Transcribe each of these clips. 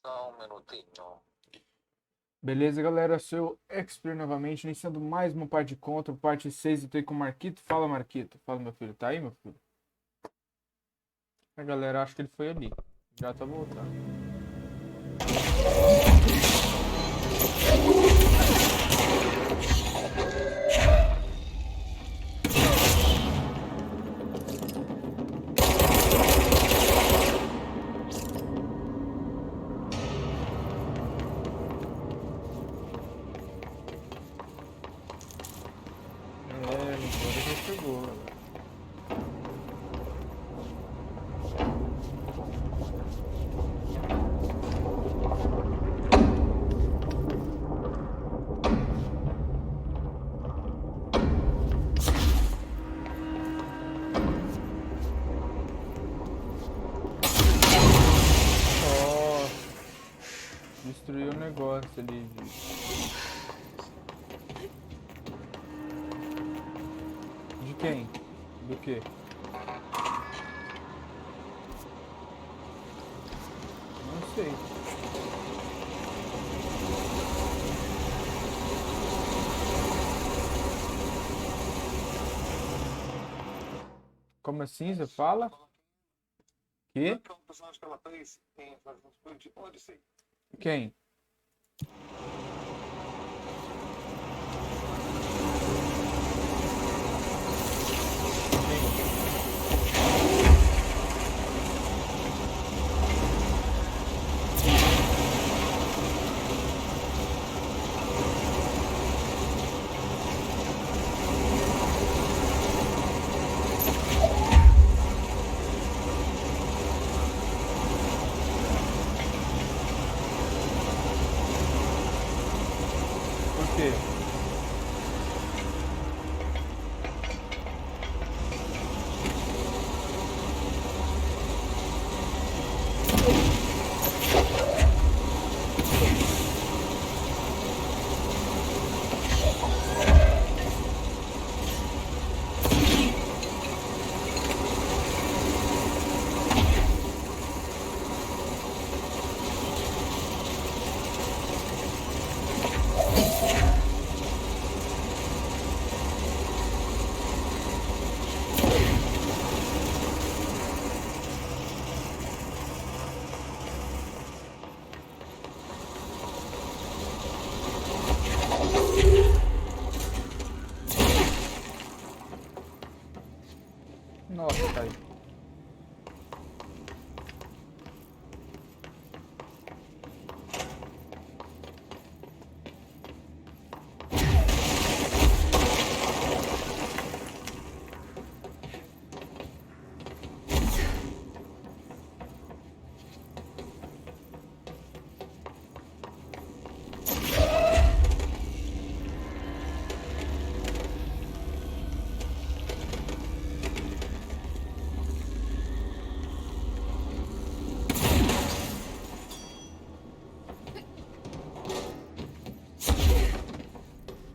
Só um minutinho. Beleza, galera? Sou eu, Expert novamente, iniciando mais uma parte de contra, parte 6, eu tô aí com o Marquito. Fala, Marquito. Fala, meu filho. Tá aí, meu filho? A galera, acho que ele foi ali. Já tá voltando. Agora já chegou, galera. Nossa, destruiu o negócio ali de quem? Do quê? Não sei. Como assim? Você fala? Que? Qual é o personagem que ela fez? Foi tipo uma Odyssey. Quem? Por quê? Nossa, tá aí.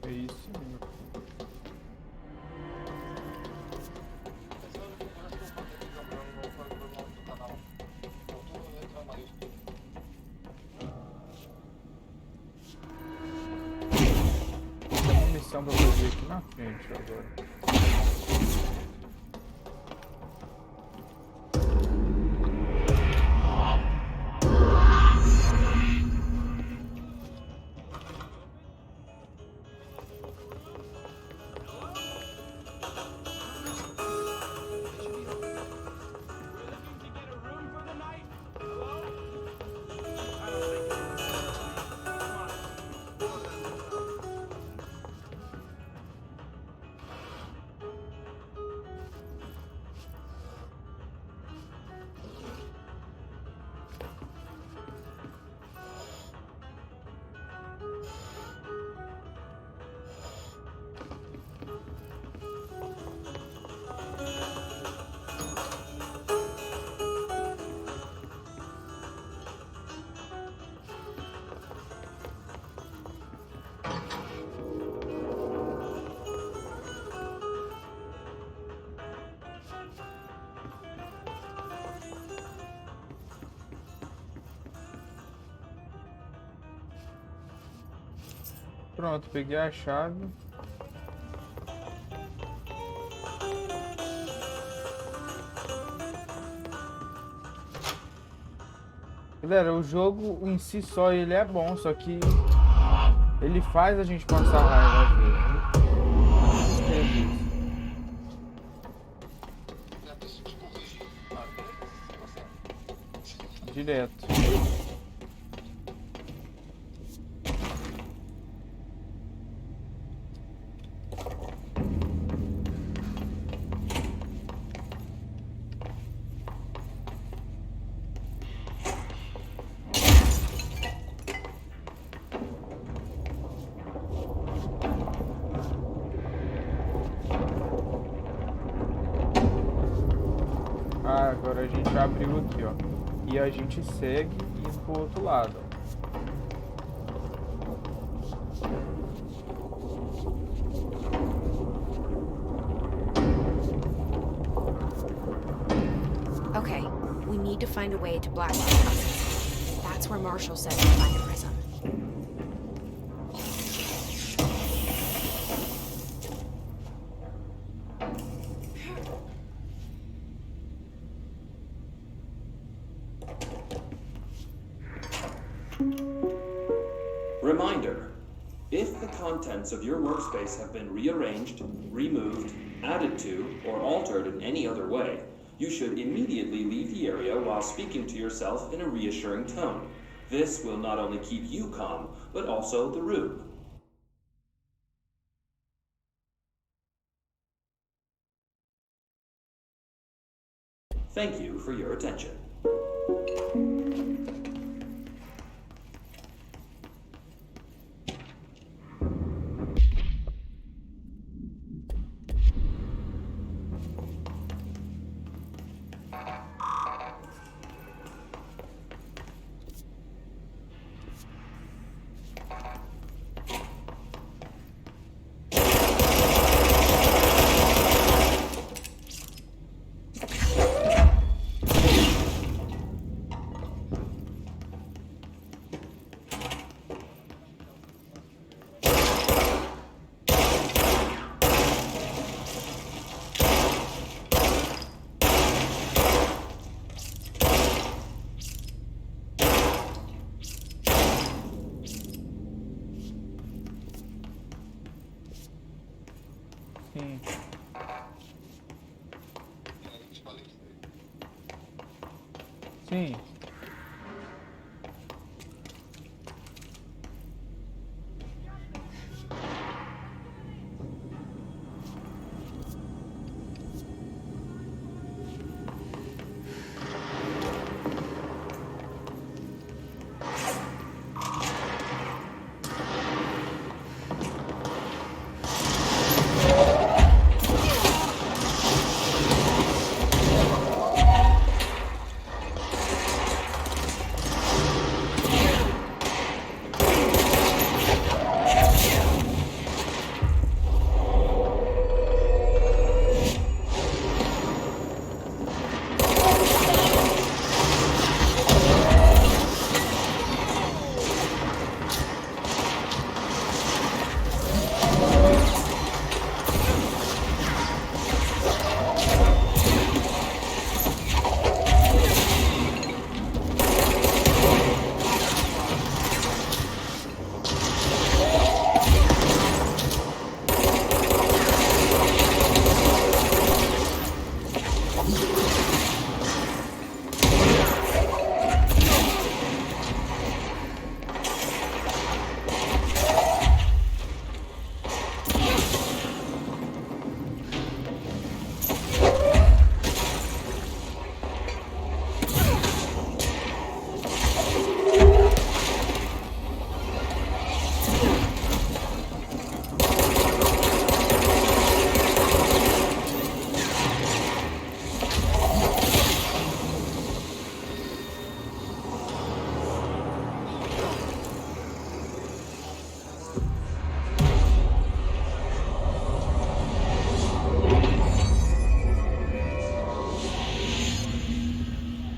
É isso mesmo. Tem uma missão pra fazer aqui na frente agora. Pronto, peguei a chave. Galera, o jogo em si só ele é bom, só que ele faz a gente passar raiva às vezes. Já preciso te corrigir. Até você. Direto. Ah, agora a gente abriu aqui, ó. E a gente segue indo pro outro lado, ó. Okay, we need to find a way to Blackrock House. That's where Marshall said we'd find a prism. Reminder: if the contents of your workspace have been rearranged, removed, added to, or altered in any other way, you should immediately leave the area while speaking to yourself in a reassuring tone. This will not only keep you calm, but also the room. Thank you for your attention. Sim. E aí, te falei isso aí. Sim.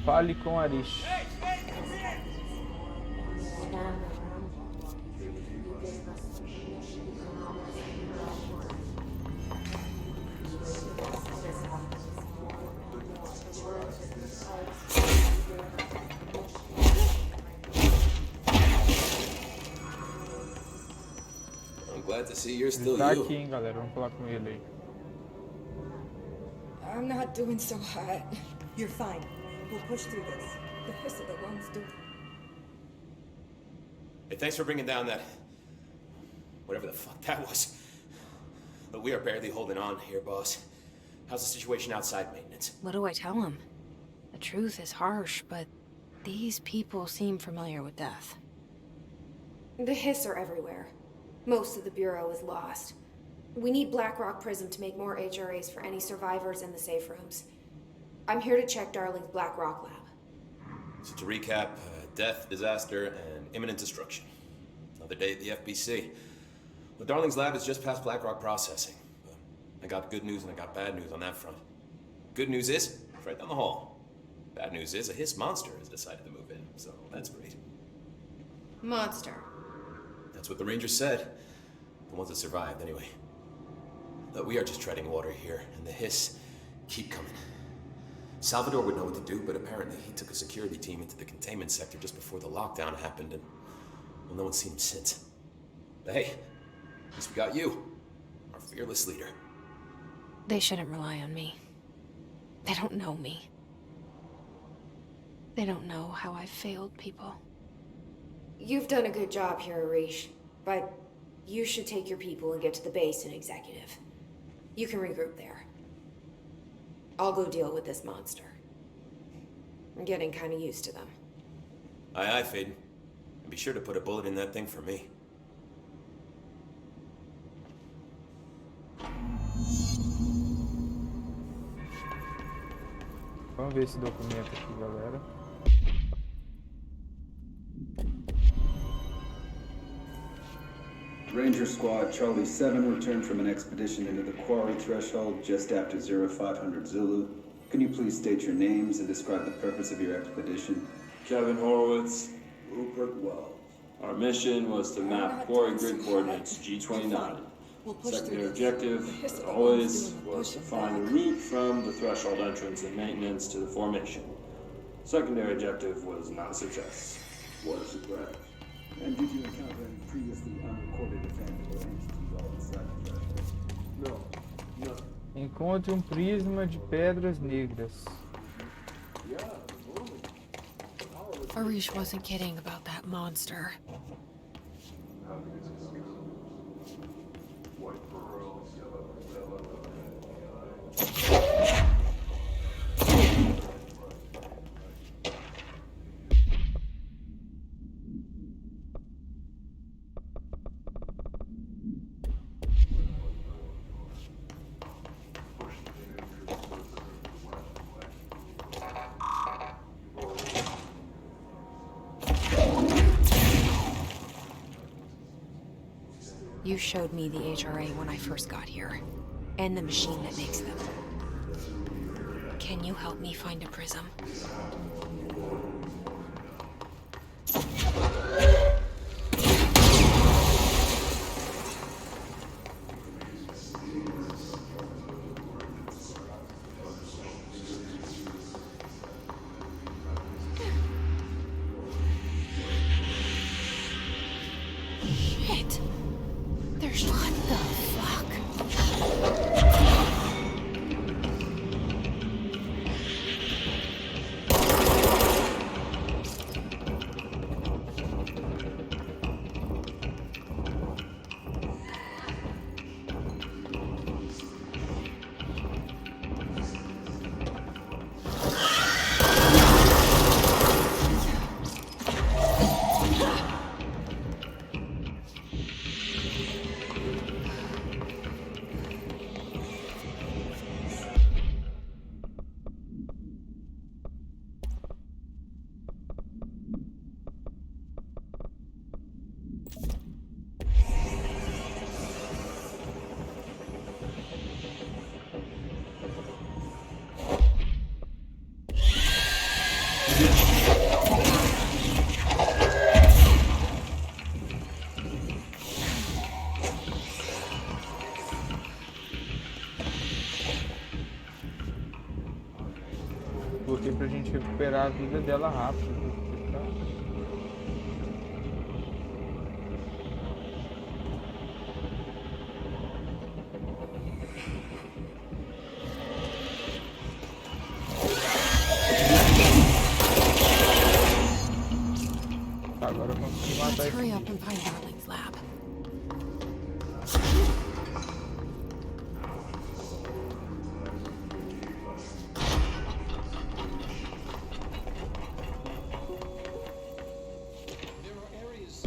Fale com Arish. glad to see you're Ele still tá you. aqui, hein, galera. Vamos falar com ele aí. I'm not doing so hot. You're fine. We'll push through this. The hiss of the lungs do. Hey, thanks for bringing down that... whatever the fuck that was. But we are barely holding on here, boss. How's the situation outside maintenance? What do I tell him? The truth is harsh, but these people seem familiar with death. The hiss are everywhere. Most of the Bureau is lost. We need Black Rock Prism to make more HRAs for any survivors in the safe rooms. I'm here to check Darling's Black Rock lab. So to recap, death, disaster, and imminent destruction. Another day at the FBC. Well, Darling's lab is just past Black Rock processing. But I got good news and I got bad news on that front. Good news is, it's right down the hall. Bad news is, a hiss monster has decided to move in, so that's great. Monster. That's what the Rangers said. The ones that survived, anyway. But we are just treading water here, and the hiss keep coming. Salvador would know what to do, but apparently he took a security team into the containment sector just before the lockdown happened, and well, no one's seen him since. But hey, at least we got you, our fearless leader. They shouldn't rely on me. They don't know me. They don't know how I've failed people. You've done a good job here, Arish, but you should take your people and get to the base and executive. You can regroup there. I'll go deal with this monster. I'm getting kind of used to them. Aye, aye, Faden. And be sure to put a bullet in that thing for me. Vamos ver esse documento aqui, galera. Ranger Squad Charlie 7 returned from an expedition into the quarry threshold just after 0500 Zulu. Can you please state your names and describe the purpose of your expedition? Kevin Horowitz. Rupert Wells. Our mission was to map quarry grid coordinates G29. We'll push Secondary through this. objective, The hiss of as the always, lungs doing the was to pushing find a back. route from the threshold entrance and maintenance to the formation. Secondary objective was not a success. What a surprise. And did you encounter any previously unrecorded events or entities all inside the threshold? No. Encontre prisma de pedras negras. Arish wasn't kidding about that monster. You showed me the HRA when I first got here, and the machine that makes them. Can you help me find a prism? Shit! There's what the fuck? Botei pra gente recuperar a vida dela rápido. Tá, agora eu consegui Let's matar hurry esse up bicho. and find Darling's lab. There are areas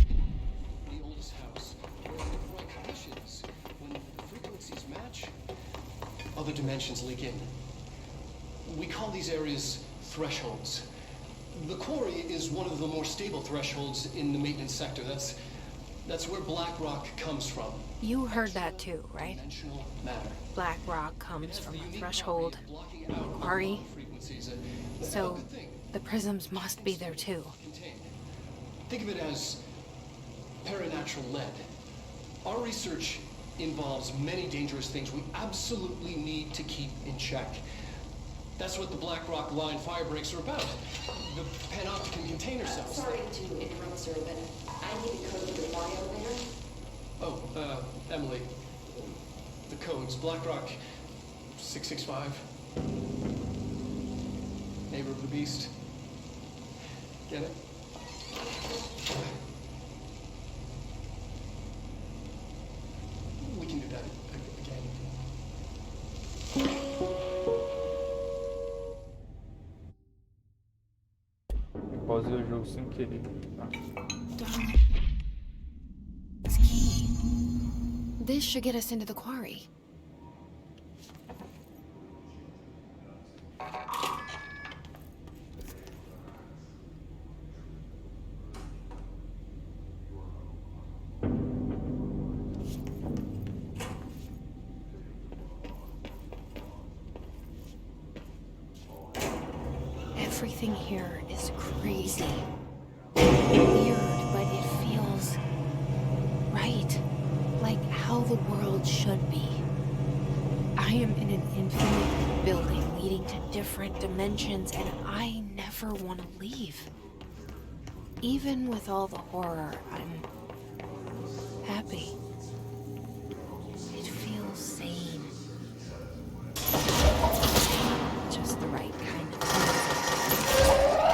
in the oldest house where under the right conditions, when the frequencies match, other dimensions leak in. We call these areas thresholds. The quarry is one of the more stable thresholds in the maintenance sector. That's where black rock comes from. You heard that too, right? Dimensional matter. Black rock It comes has from the a unique threshold, property of blocking out quarry. low frequencies. A So good thing. the prisms must be there too. Contained. Think of it as paranatural lead. Our research involves many dangerous things we absolutely need to keep in check. That's what the Black Rock Line fire breaks are about. The panopticon container cells. Sorry to interrupt, sir, but I need a code for the body elevator. Oh, Emily. The codes. Black Rock 665. Neighbor of the Beast. Get it? We can do that again. Eu pausei o jogo sem querer. Tá. Darling. It's key. This should get us into the quarry. Everything here is crazy. Weird, but it feels right. Like how the world should be. I am in an infinite building leading to different dimensions, and I never want to leave. Even with all the horror, I'm happy. It feels sane. Just the right kind of music.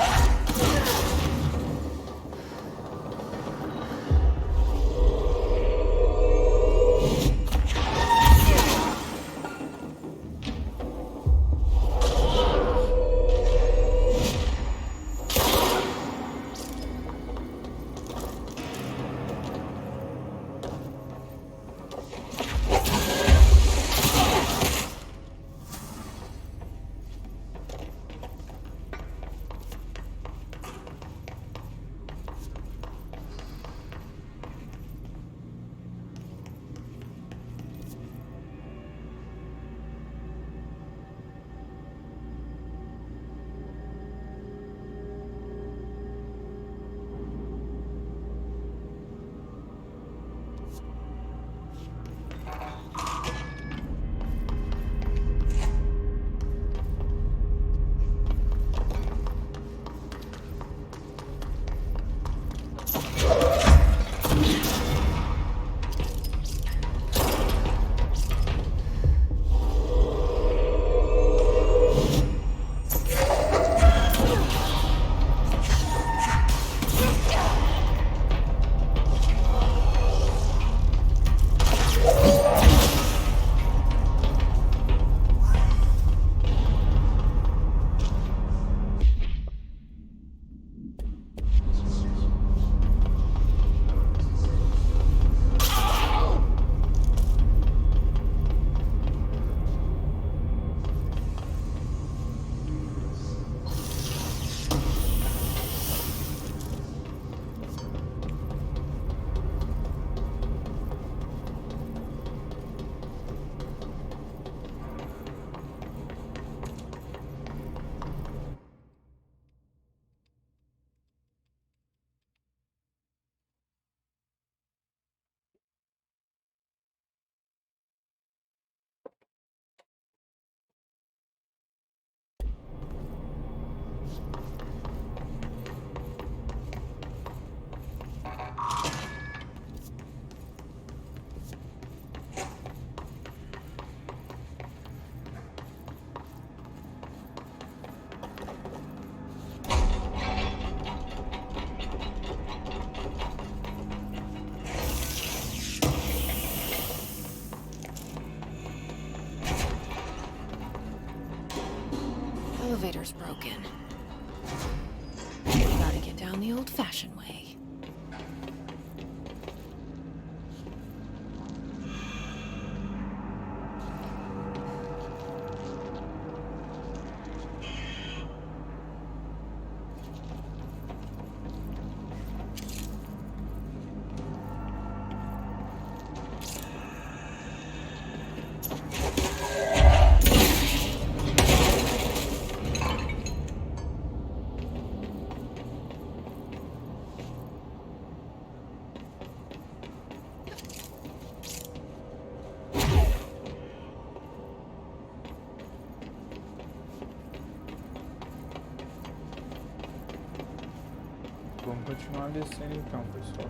elevator's broken. We gotta get down the old-fashioned way. Vamos continuar descendo então, pessoal.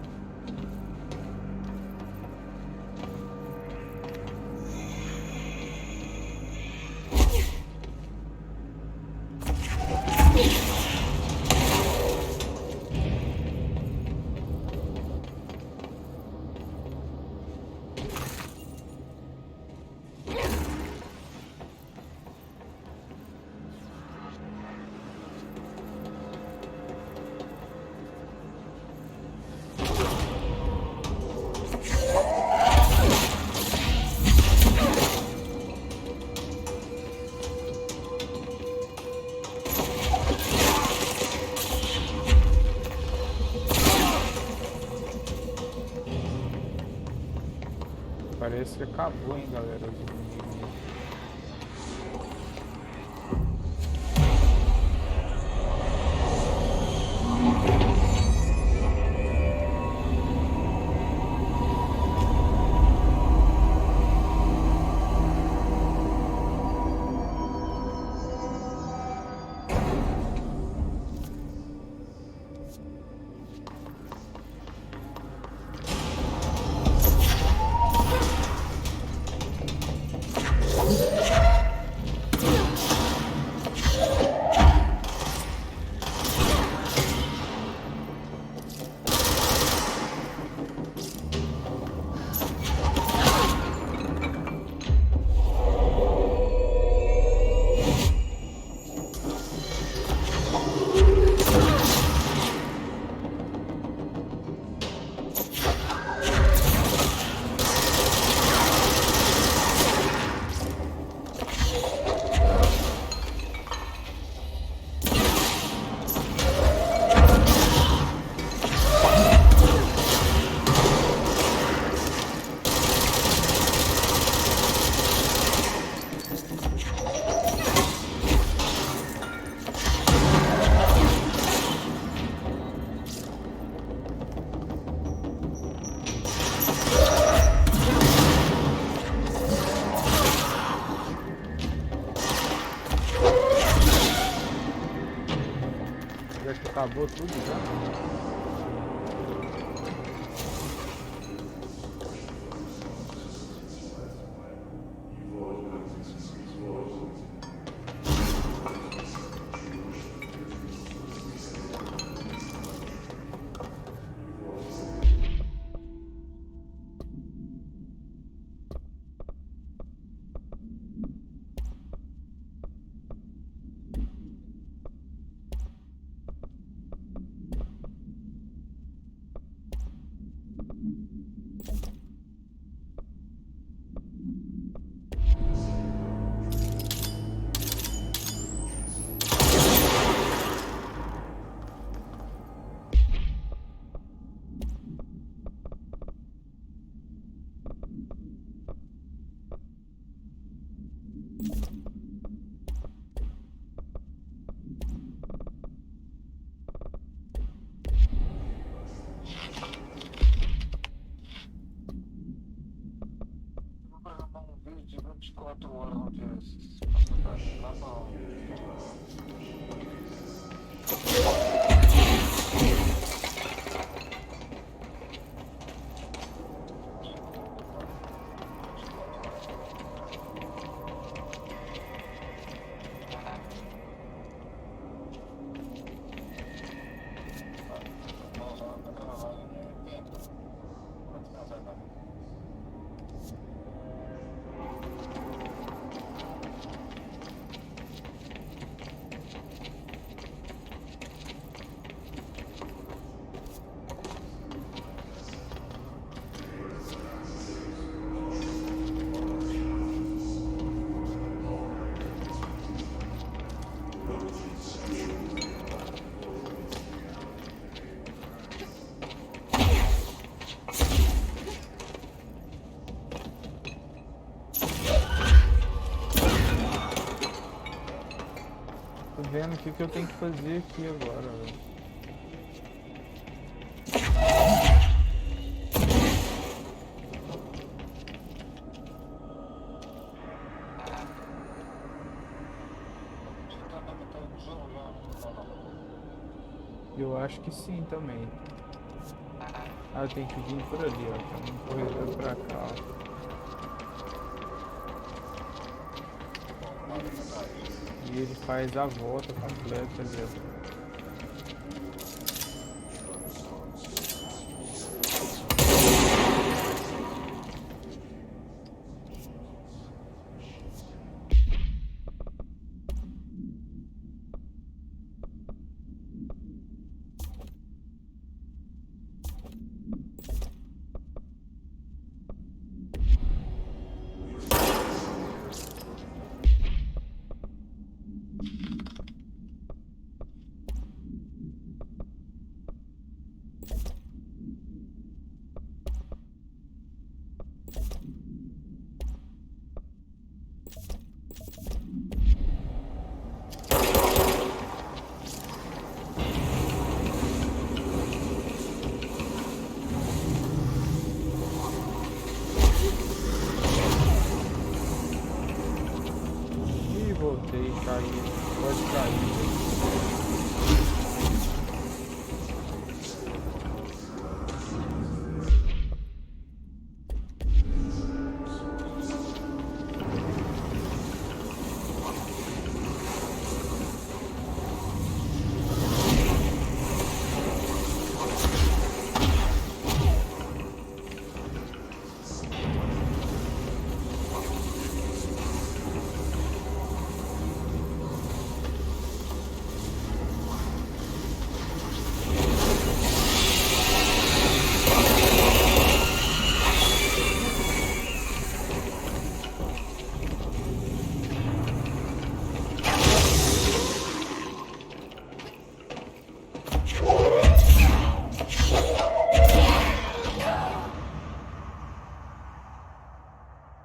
Parece que acabou, hein, galera. Os inimigos. Acabou tudo já. De 24 horas no dia. Tá bom. que eu tenho que fazer aqui agora, velho? Eu acho que sim também. Ah, eu tenho que vir por ali, ó. Tem um corredor pra cá, ó. E ele faz a volta completa ali, ó. Ih, voltei, caí. Pode cair.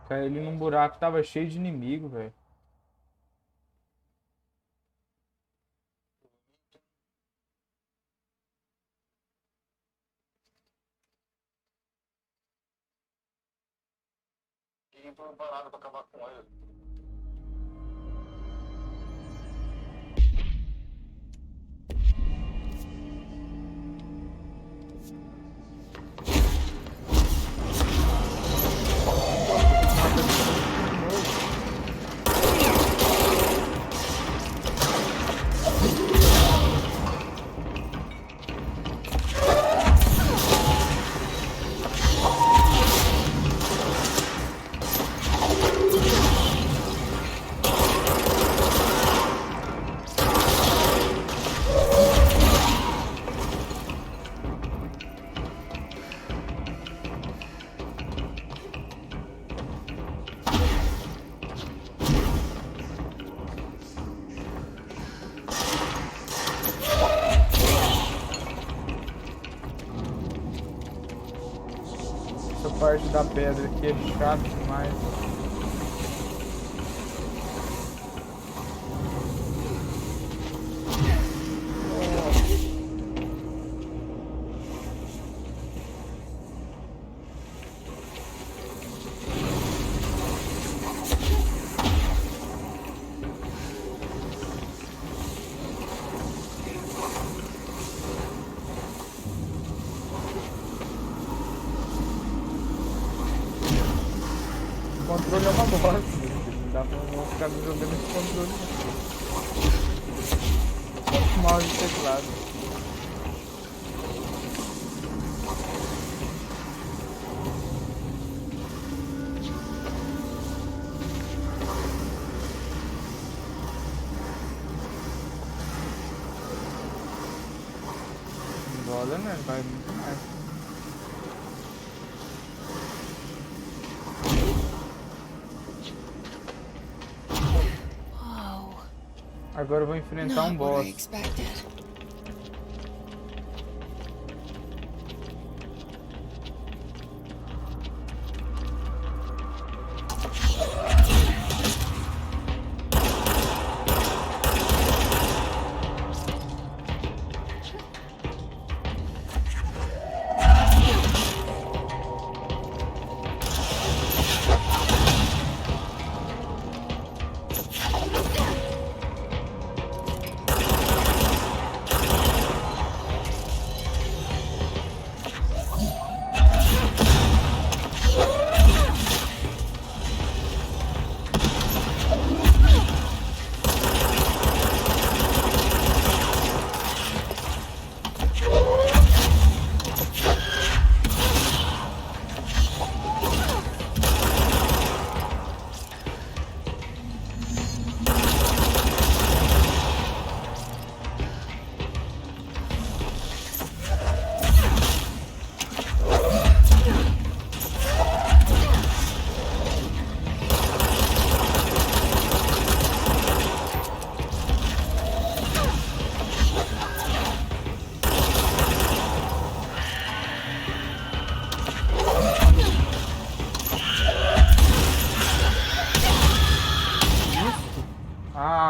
Caí ali num buraco que tava cheio de inimigo, velho. Essa parte da pedra aqui é chato demais. O controle é uma bosta. Não dá pra não ficar jogando esse controle. Só mouse e teclado. Bola, né? Vai muito mais. Agora eu vou enfrentar um boss.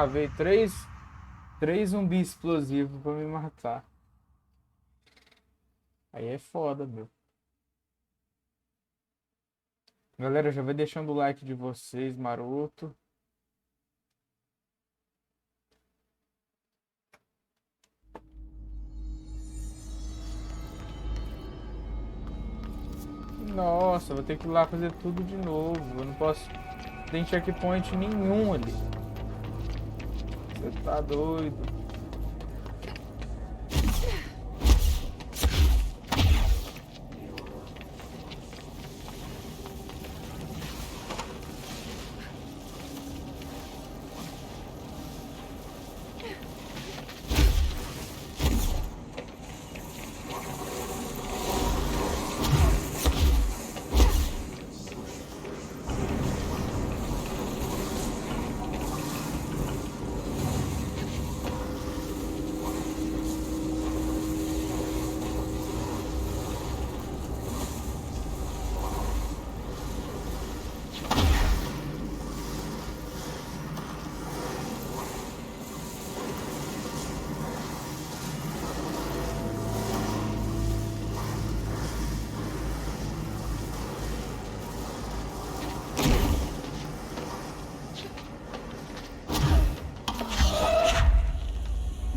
veio três zumbis explosivos pra me matar. Aí é foda, meu. Galera, já vai deixando o like de vocês, maroto. Nossa, vou ter que ir lá fazer tudo de novo. Eu não posso. Tem checkpoint nenhum ali. Você tá doido.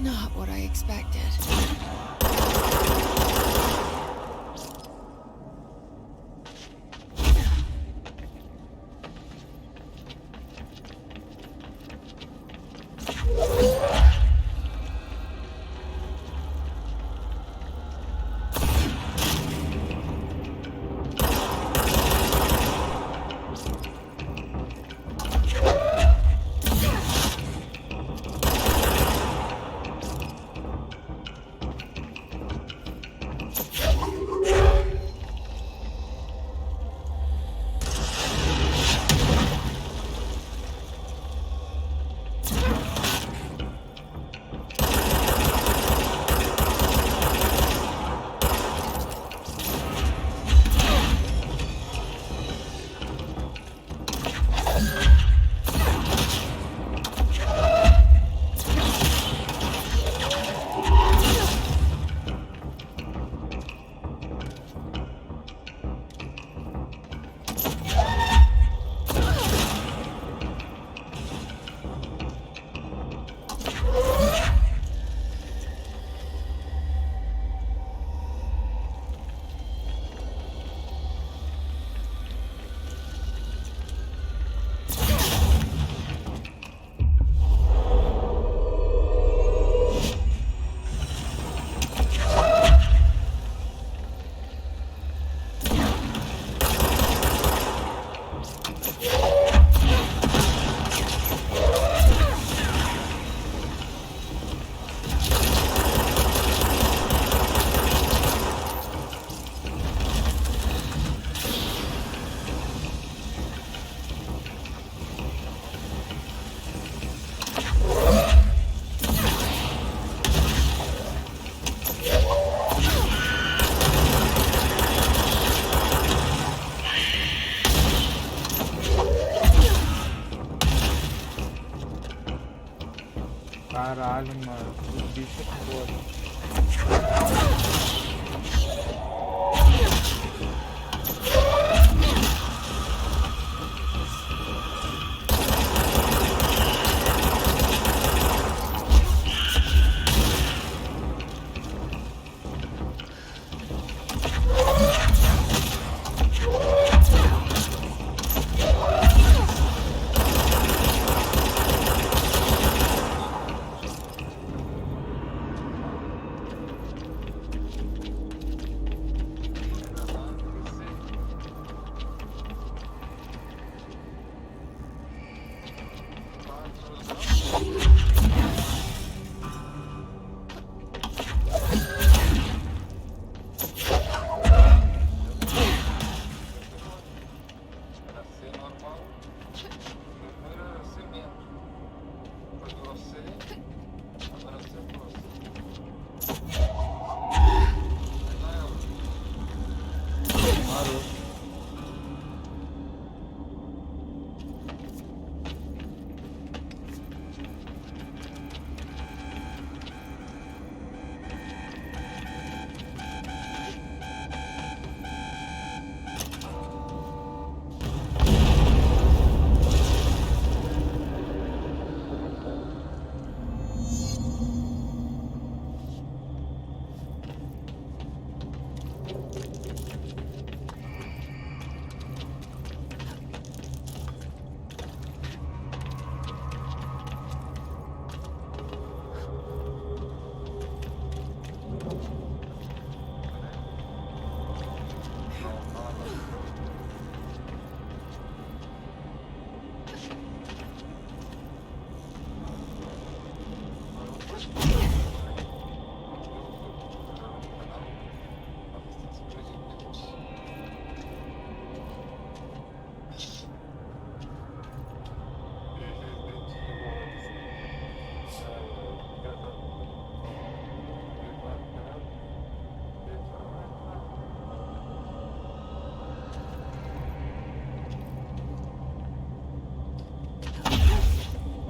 Not what I expected. Caralho, mano. O bicho é foda.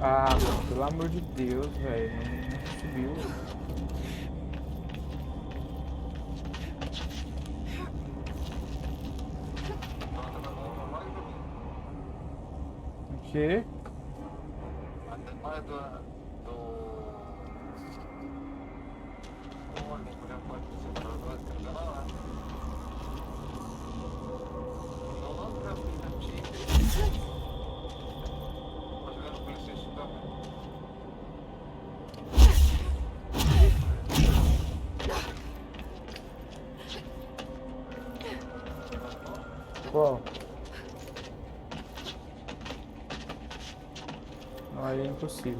Ah, mano, pelo amor de Deus, velho. Não subiu. O quê? Qual? Não, aí é impossível.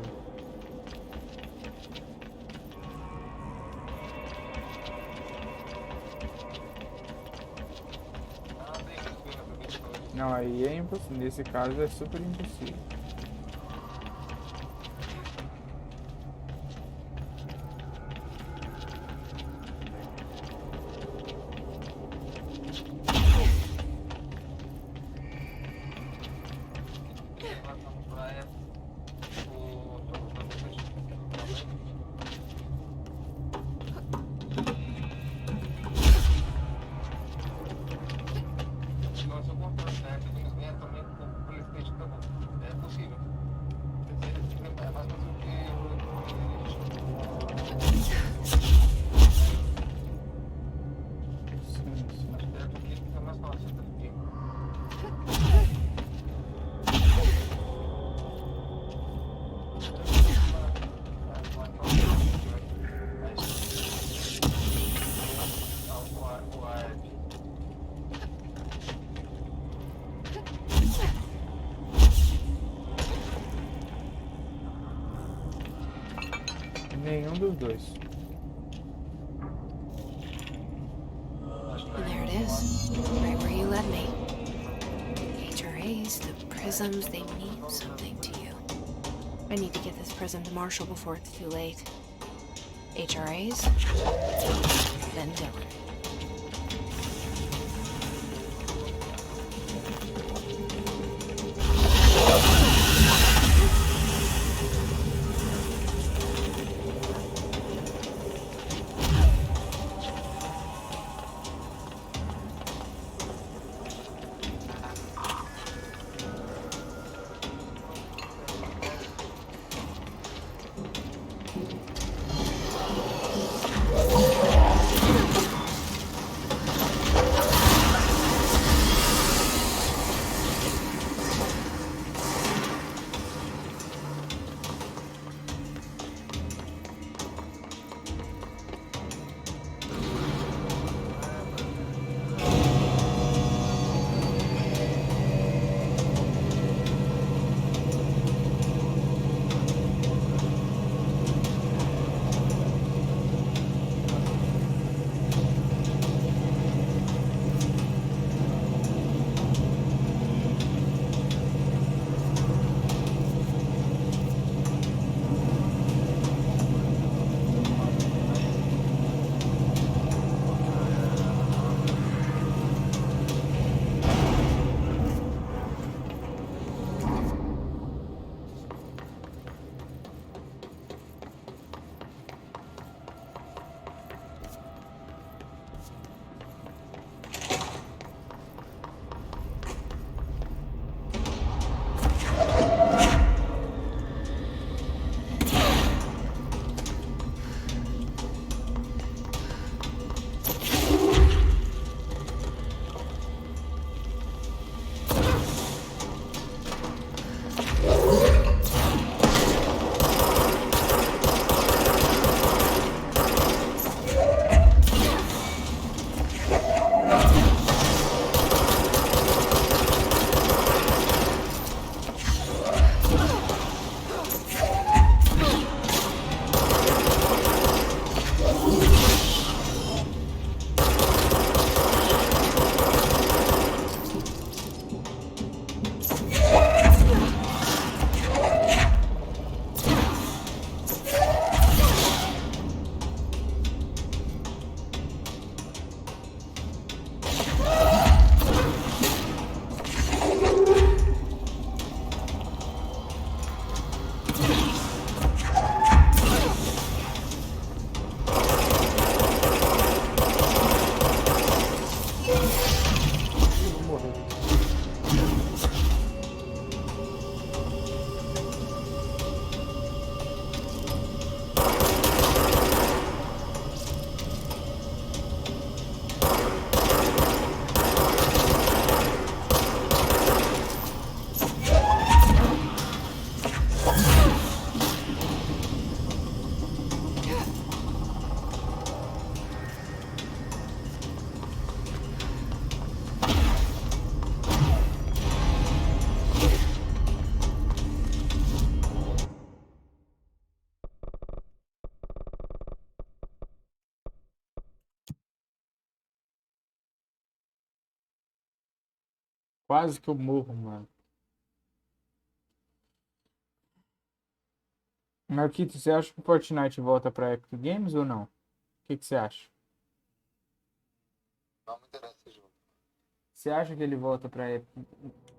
Não, aí é impossível. Nesse caso é super impossível. Sim, sim. Nenhum dos dois. And there it is, right where you led me. HRAs, the prisms, they mean something to you. I need to get this prism to Marshall before it's too late. HRAs, then Dylan. Quase que eu morro, mano. Marquito, você acha que o Fortnite volta pra Epic Games ou não? O que você acha? Não me interessa esse jogo. Você acha que ele volta pra,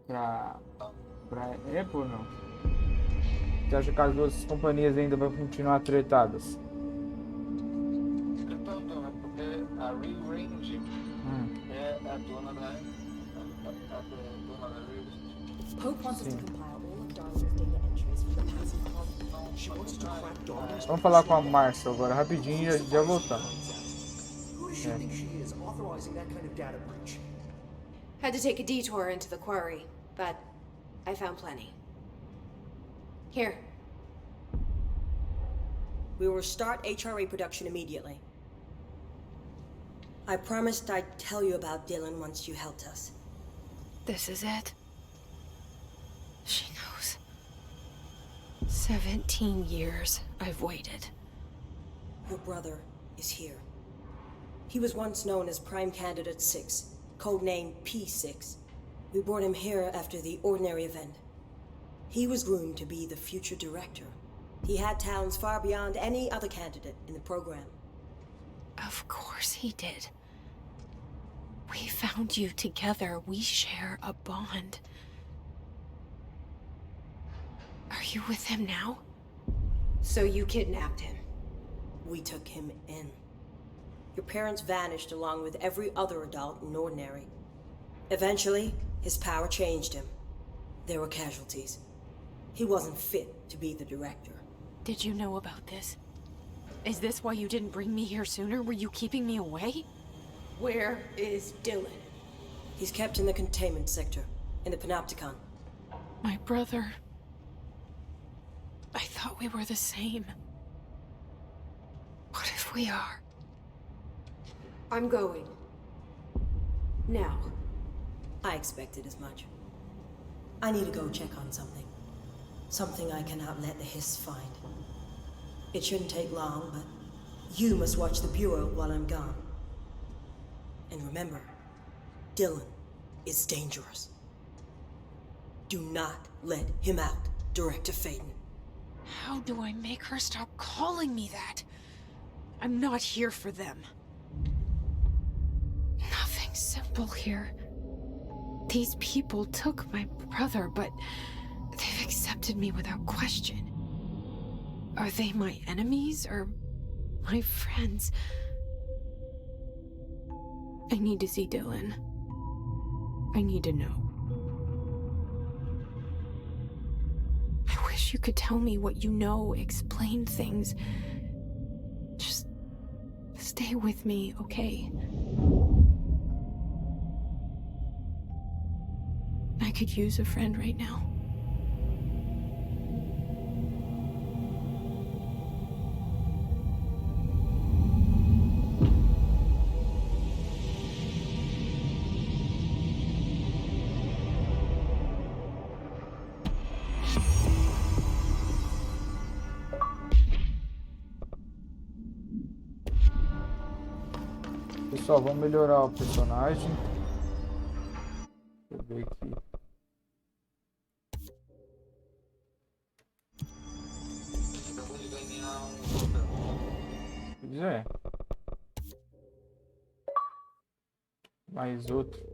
pra Apple ou não? Você acha que as duas companhias ainda vão continuar tretadas? Tretando, né? Porque a Rearrange é a dona da. A dona da Rearrange. Pope wants us to Sim. compile all of Darla's data entries from the past call. She wants to crack daughters. Vamos falar com a Marcia agora, rapidinho, e já voltamos. Who does she think she is, authorizing that kind of data breach? Had to take a detour into the quarry, but I found plenty. Here. We will start HRA production immediately. I promised I'd tell you about Dylan once you helped us. This is it. She knows. 17 years I've waited. Your brother is here. He was once known as Prime Candidate 6, codename P6. We brought him here after the ordinary event. He was groomed to be the future director. He had talents far beyond any other candidate in the program. Of course he did. We found you together. We share a bond. Are you with him now? So you kidnapped him? We took him in. Your parents vanished along with every other adult in Ordinary. Eventually, his power changed him. There were casualties. He wasn't fit to be the director. Did you know about this? Is this why you didn't bring me here sooner? Were you keeping me away? Where is Dylan? He's kept in the containment sector, in the Panopticon. My brother. I thought we were the same. What if we are? I'm going. Now. I expected as much. I need to go check on something. Something I cannot let the Hiss find. It shouldn't take long, but you must watch the Bureau while I'm gone. And remember, Dylan is dangerous. Do not let him out, Director Faden. How do I make her stop calling me that? I'm not here for them. Nothing simple here. These people took my brother, but they've accepted me without question. Are they my enemies or my friends? I need to see Dylan. I need to know. I wish you could tell me what you know, explain things. Just stay with me, okay? I could use a friend right now. Pessoal, vamos melhorar o personagem. Deixa eu ver aqui. Acabou de ganhar um. Pois é. Mais outro.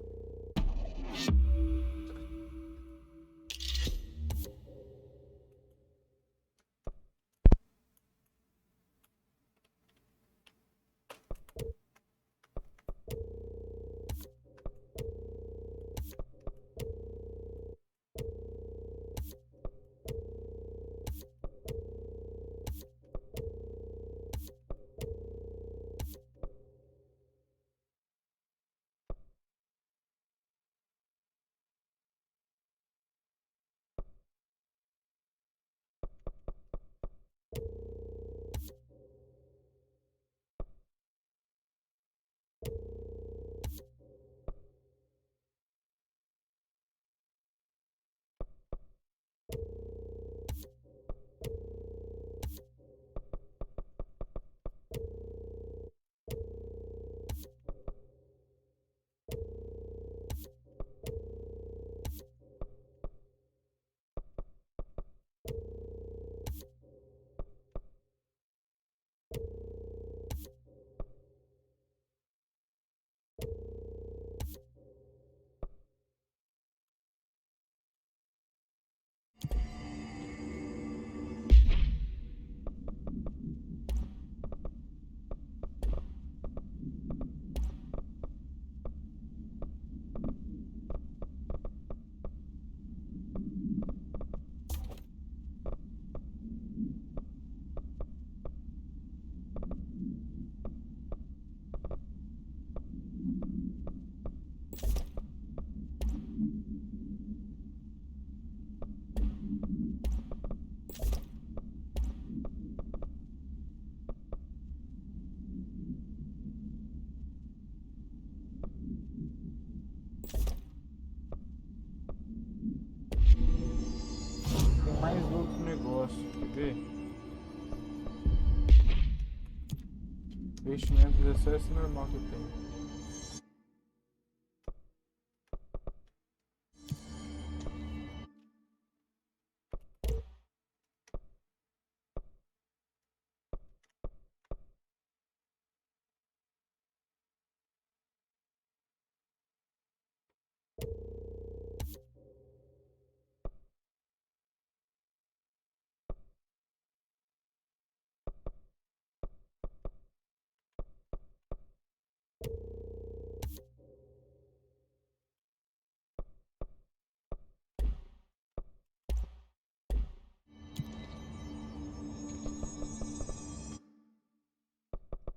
Investimentos, excesso normal que eu tenho.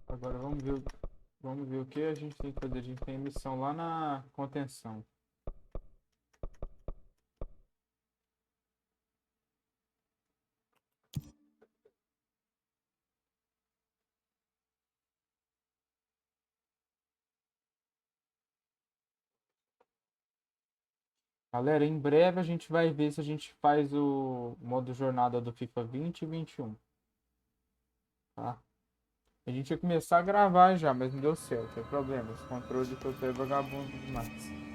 Agora vamos ver o que a gente tem que fazer. A gente tem missão lá na contenção. Galera, em breve a gente vai ver se a gente faz o modo jornada do FIFA 20 e 21. Tá? A gente ia começar a gravar já, mas não deu certo. É problema. Esse controle de todo é vagabundo demais.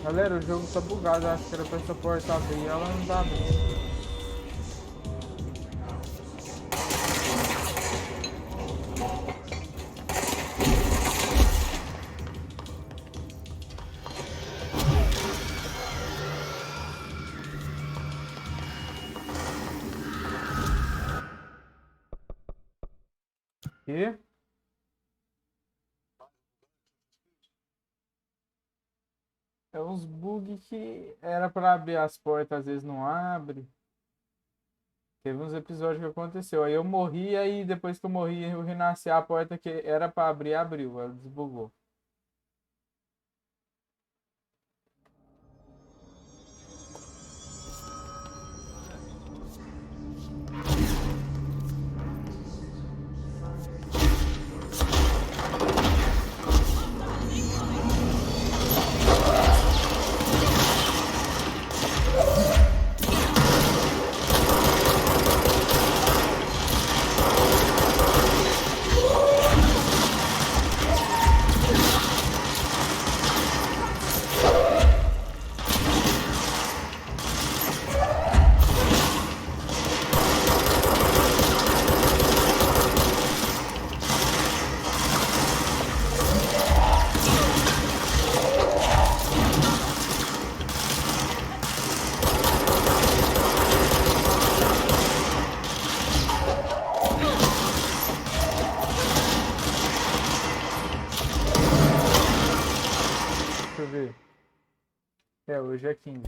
Galera, o jogo tá bugado, acho que era pra essa porta abrir, ela não tá abrindo. E? É uns bugs que era pra abrir as portas, às vezes não abre. Teve uns episódios que aconteceu. Aí eu morri, aí depois que eu morri, eu renasci a porta que era pra abrir, abriu. Ela desbugou. Deixa eu ver. É, hoje é 15.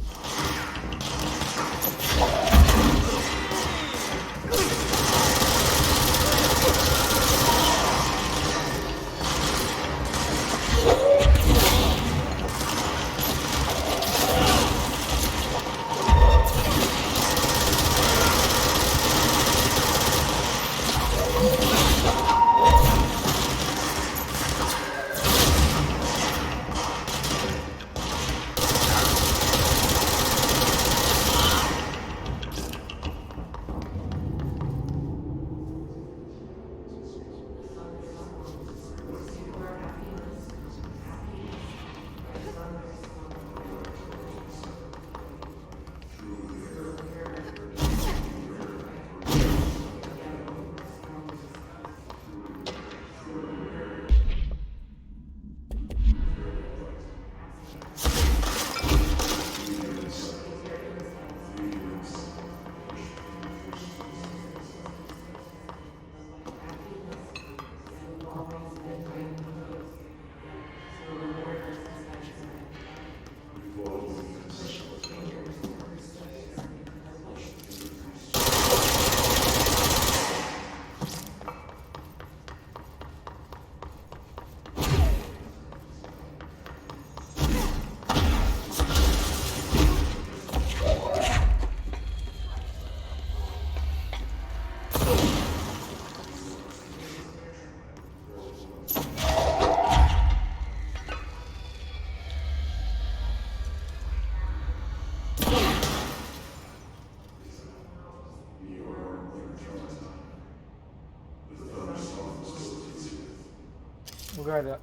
Galera,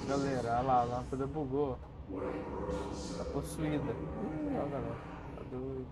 galera, olha lá, a lâmpada bugou. Tá possuída. Ih, ó, galera. Tá doido.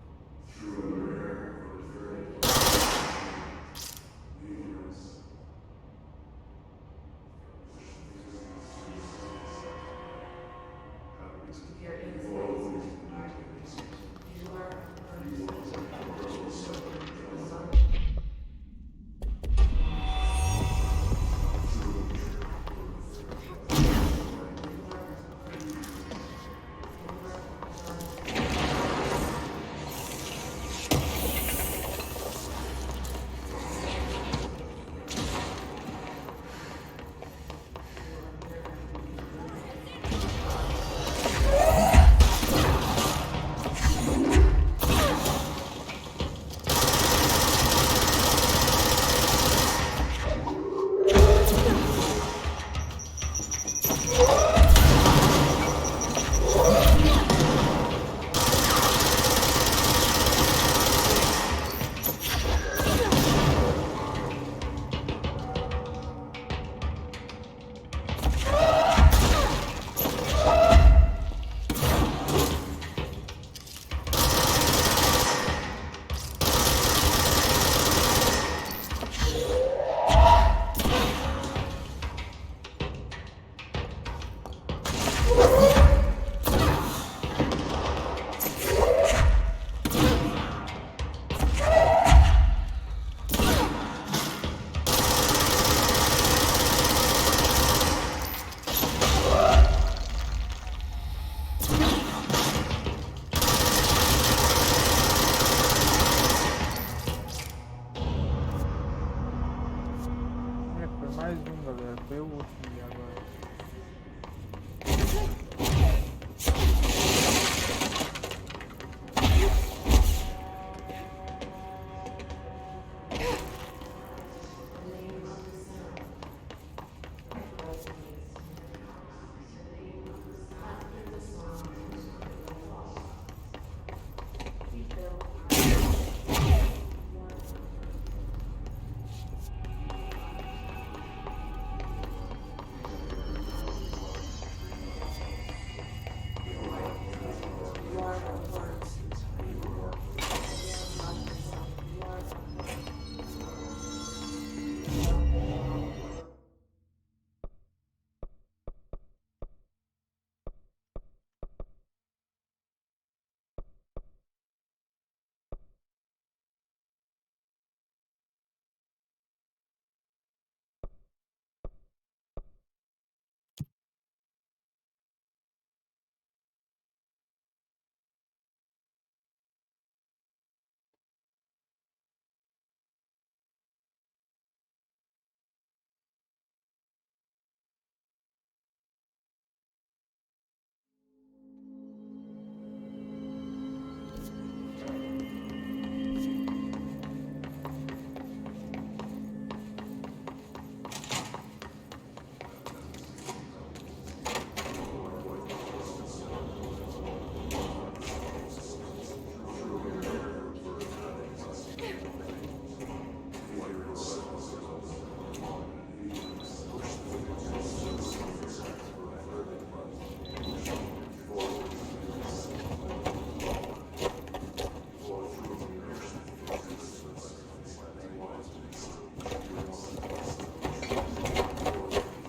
Foi mais um, galera. Foi o último ali agora.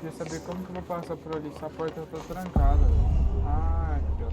Queria saber como que eu vou passar por ali. Essa porta tá trancada. Ah, aqui, ó.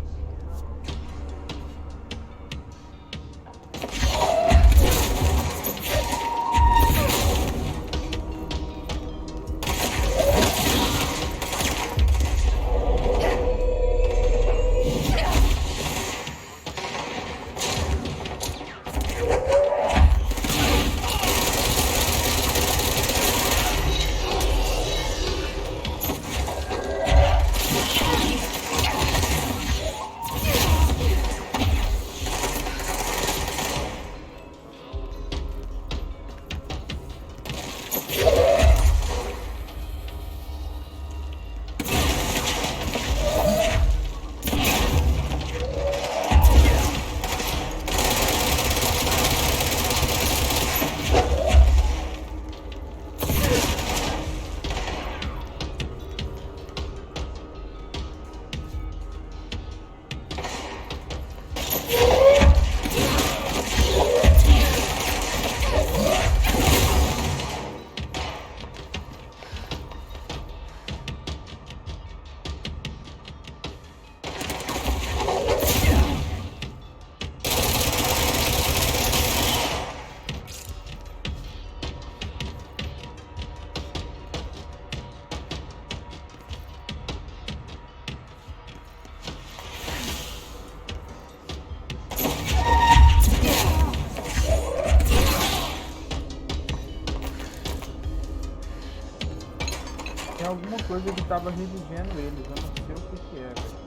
Tem alguma coisa que tava revivendo eles, eu não sei o que que é, velho.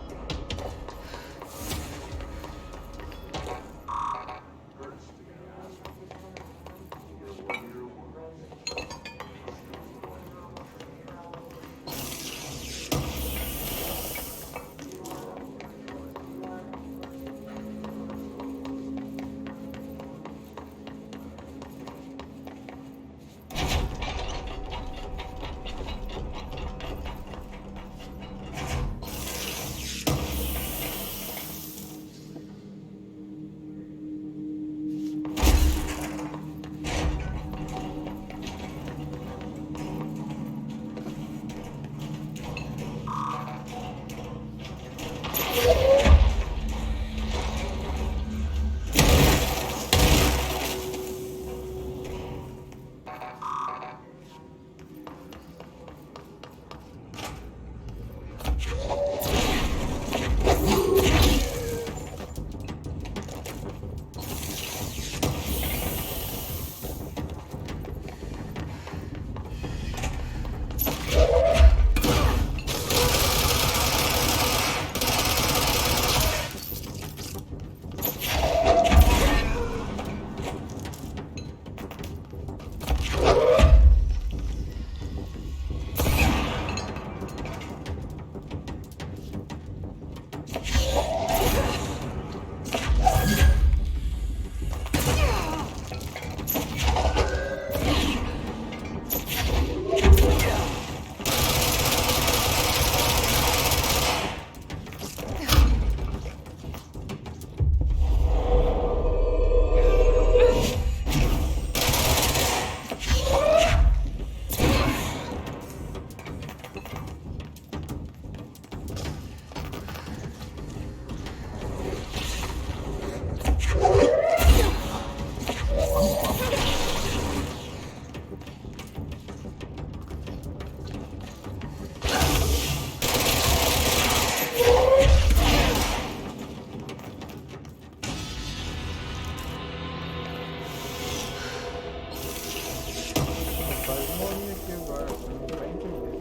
Quase morri aqui agora, você não vai entender.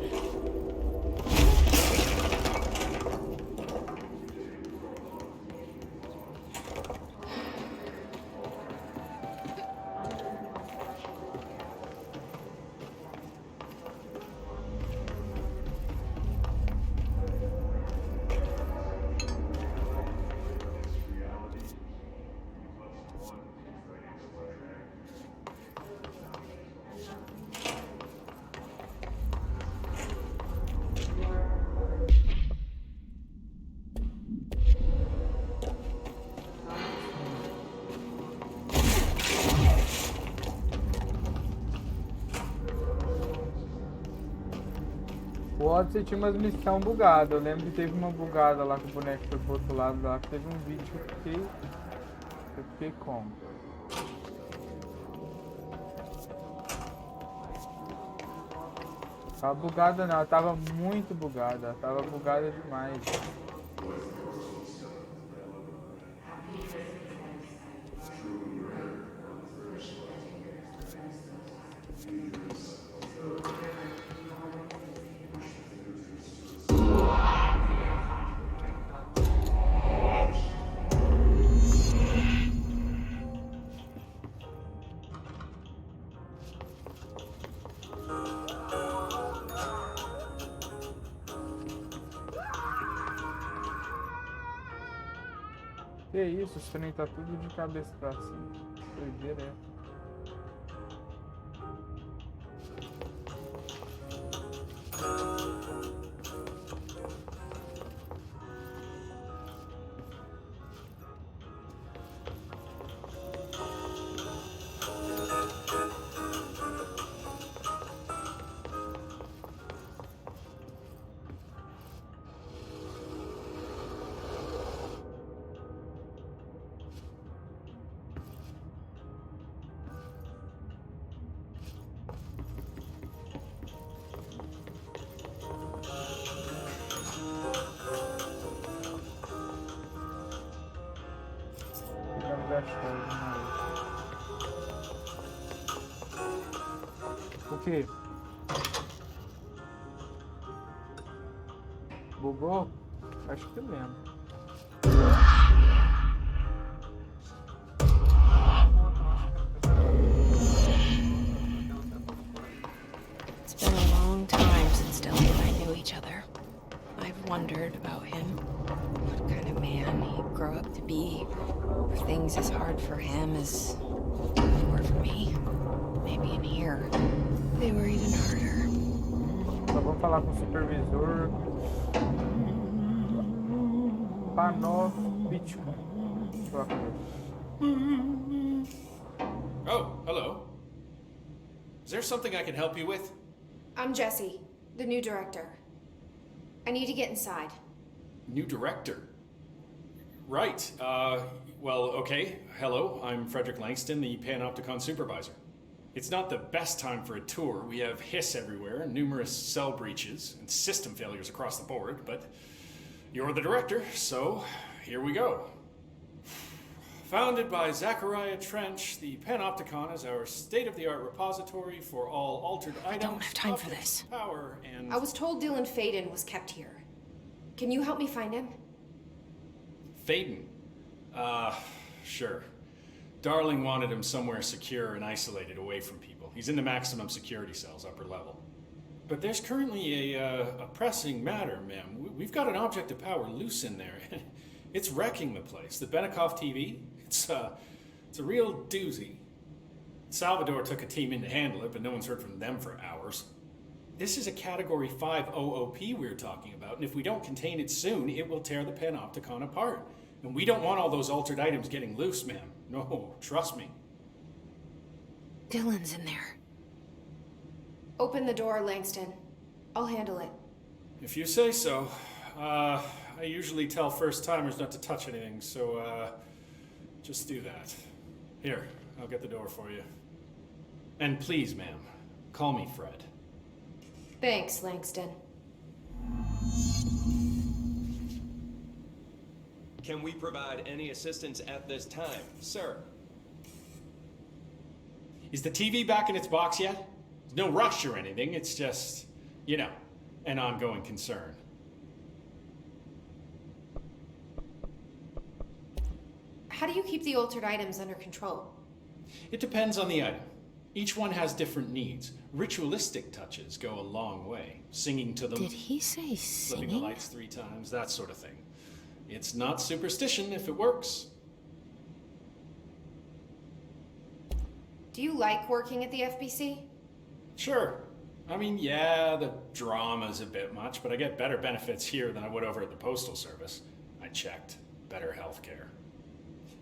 O Odyssey tinha umas missões bugadas. Eu lembro que teve uma bugada lá que o boneco foi pro outro lado lá. Teve um vídeo que eu fiquei como? Tava bugada não, ela tava muito bugada. Ela tava bugada demais. Que isso, os trem tá tudo de cabeça pra cima. Doideira, é. O quê? Bugou? Acho que lembro. It's been a long time since Dylan and I knew each other. I've wondered about him. What kind of man he'd grow up to be. If things as hard for him as they were for me. Maybe in here, they were even harder. Só vou falar com o supervisor. Panovitchko. Oh, hello. Is there something I can help you with? I'm Jessie, the new director. I need to get inside. New director? Right. Well, okay. Hello, I'm Frederick Langston, the Panopticon supervisor. It's not the best time for a tour. We have hiss everywhere, numerous cell breaches, and system failures across the board, but you're the director, so here we go. Founded by Zachariah Trench, the Panopticon is our state-of-the-art repository for all altered items. I don't have time for this. Power and... I was told Dylan Faden was kept here. Can you help me find him? Faden? Sure. Darling wanted him somewhere secure and isolated away from people. He's in the maximum security cells, upper level. But there's currently a pressing matter, ma'am. We've got an object of power loose in there. It's wrecking the place. The Benikoff TV, it's a real doozy. Salvador took a team in to handle it, but no one's heard from them for hours. This is a Category 5 OOP we're talking about, and if we don't contain it soon, it will tear the Panopticon apart. And we don't want all those altered items getting loose, ma'am. No, trust me. Dylan's in there. Open the door, Langston. I'll handle it. If you say so. I usually tell first-timers not to touch anything, so, just do that. Here, I'll get the door for you. And please, ma'am, call me Fred. Thanks, Langston. Can we provide any assistance at this time, sir? Is the TV back in its box yet? There's no rush or anything, it's just, you know, an ongoing concern. How do you keep the altered items under control? It depends on the item. Each one has different needs. Ritualistic touches go a long way. Singing to them. Did he say flipping the singing? lights 3 times, that sort of thing. It's not superstition if it works. Do you like working at the FBC? Sure. I mean, yeah, the drama's a bit much, but I get better benefits here than I would over at the Postal Service. I checked. Better healthcare.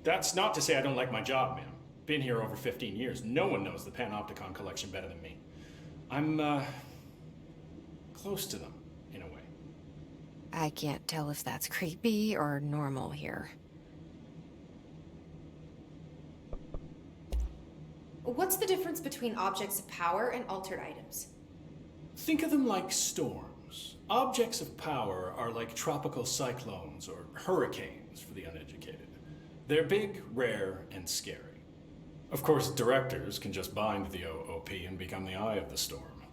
That's not to say I don't like my job, ma'am. Been here over 15 years. No one knows the Panopticon collection better than me. I'm, close to them, in a way. I can't tell if that's creepy or normal here. What's the difference between objects of power and altered items? Think of them like storms. Objects of power are like tropical cyclones or hurricanes for the uneducated. They're big, rare, and scary. Of course, directors can just bind the OOP and become the eye of the storm.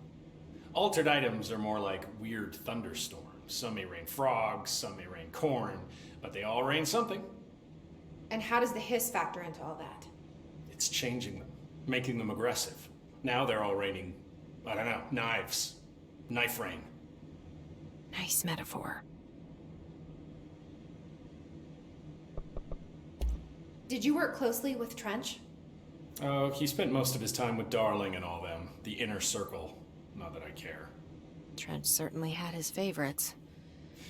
Altered items are more like weird thunderstorms. Some may rain frogs, some may rain corn, but they all rain something. And how does the hiss factor into all that? It's changing them, making them aggressive. Now they're all raining, I don't know, knives. Knife rain. Nice metaphor. Did you work closely with Trench? Oh, he spent most of his time with Darling and all them. The inner circle. Not that I care. Trench certainly had his favorites.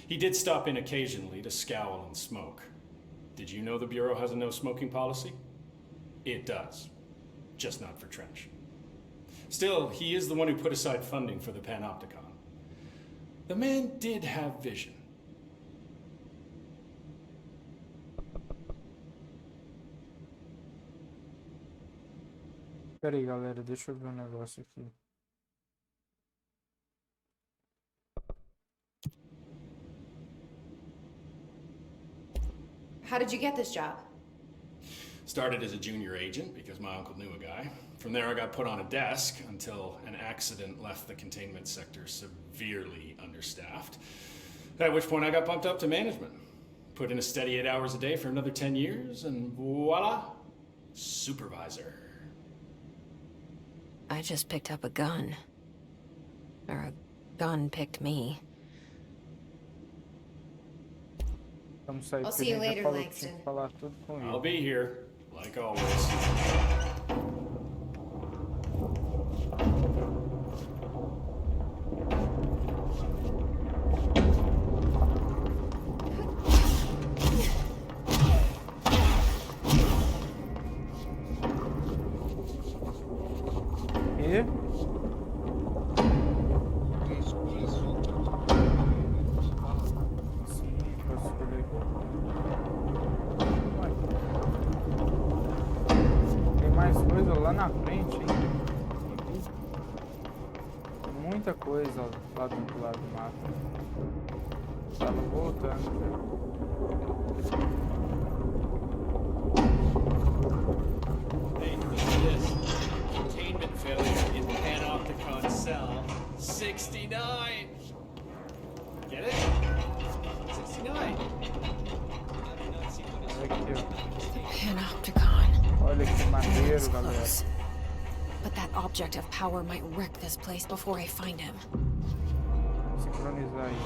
He did stop in occasionally to scowl and smoke. Did you know the Bureau has a no-smoking policy? It does. Just not for Trench. Still, he is the one who put aside funding for the Panopticon. The man did have vision. Pera aí, galera, deixa eu ver um negócio aqui. How did you get this job? Started as a junior agent because my uncle knew a guy. From there I got put on a desk until an accident left the containment sector severely understaffed. At which point I got bumped up to management. Put in a steady 8 hours a day for another 10 years, and voila, supervisor. I just picked up a gun. Or a gun picked me. Vamos sair, I'll porque see a you gente já later, falou que tinha Langston. que falar tudo com ele. I'll be here, like always. E... Sim, posso escolher aqui. Ué. Tem mais coisa lá na frente, hein? Muita coisa lá do outro lado do mapa. Tava voltando, viu? Hey, look at this. Containment failure in Panopticon cell 69. Get it? 69. Olha aqui, ó. Panopticon. Olha que maneiro, It's galera. close. But that object of power might wreck this place before I find him. Sincronizar aí.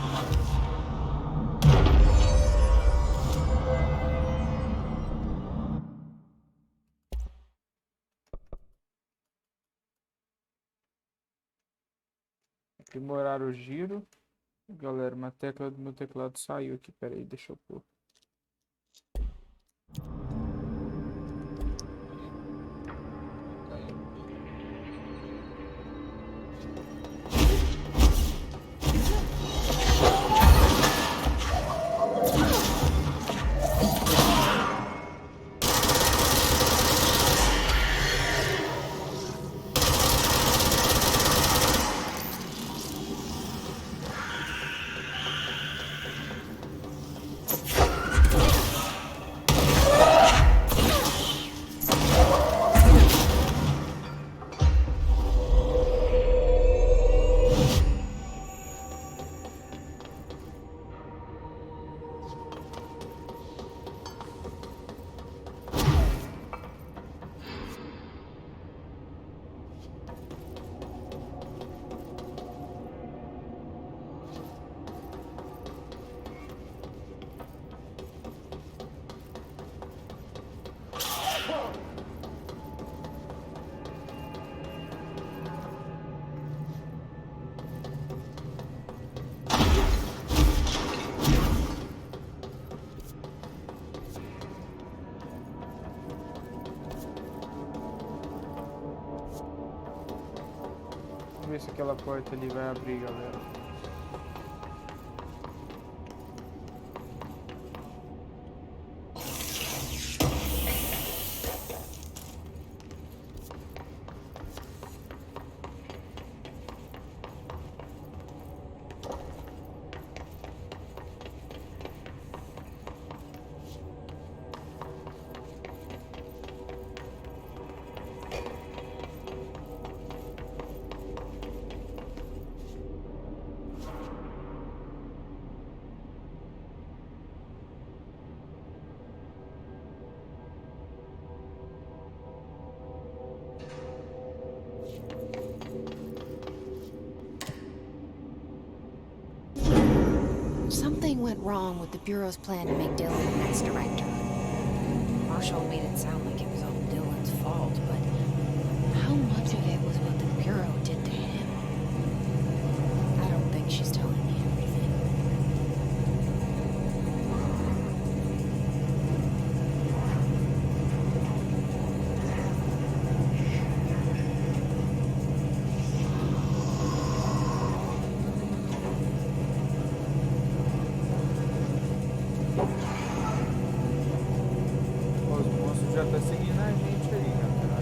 Aprimorar o giro. Galera, uma tecla do meu teclado saiu aqui. Pera aí, deixa eu pôr. Vamos ver se aquela porta ali vai abrir, galera. Something went wrong with the Bureau's plan to make Dylan the next director. Marshall made it sound like it was all Dylan's fault, but how much of it was what the Bureau did to him? I don't think she's telling me everything. Os monstros já tá seguindo a gente aí, galera.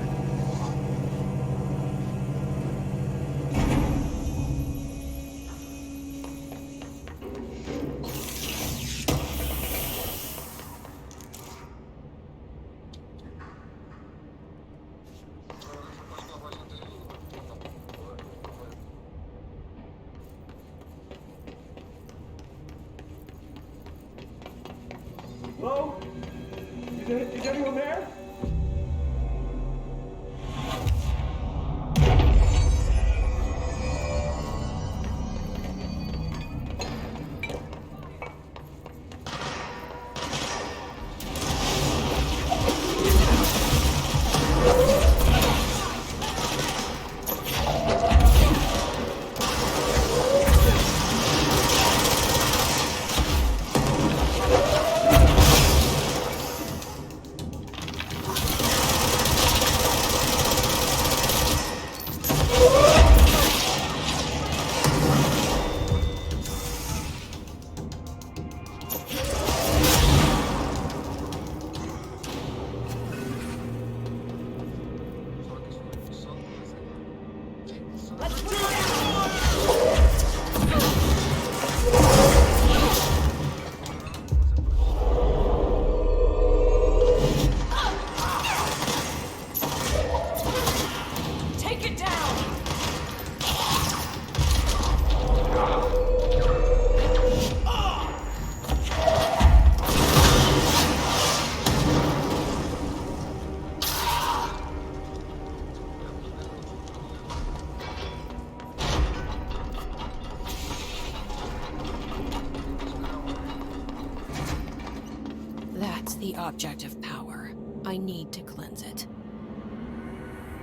the object of power. I need to cleanse it.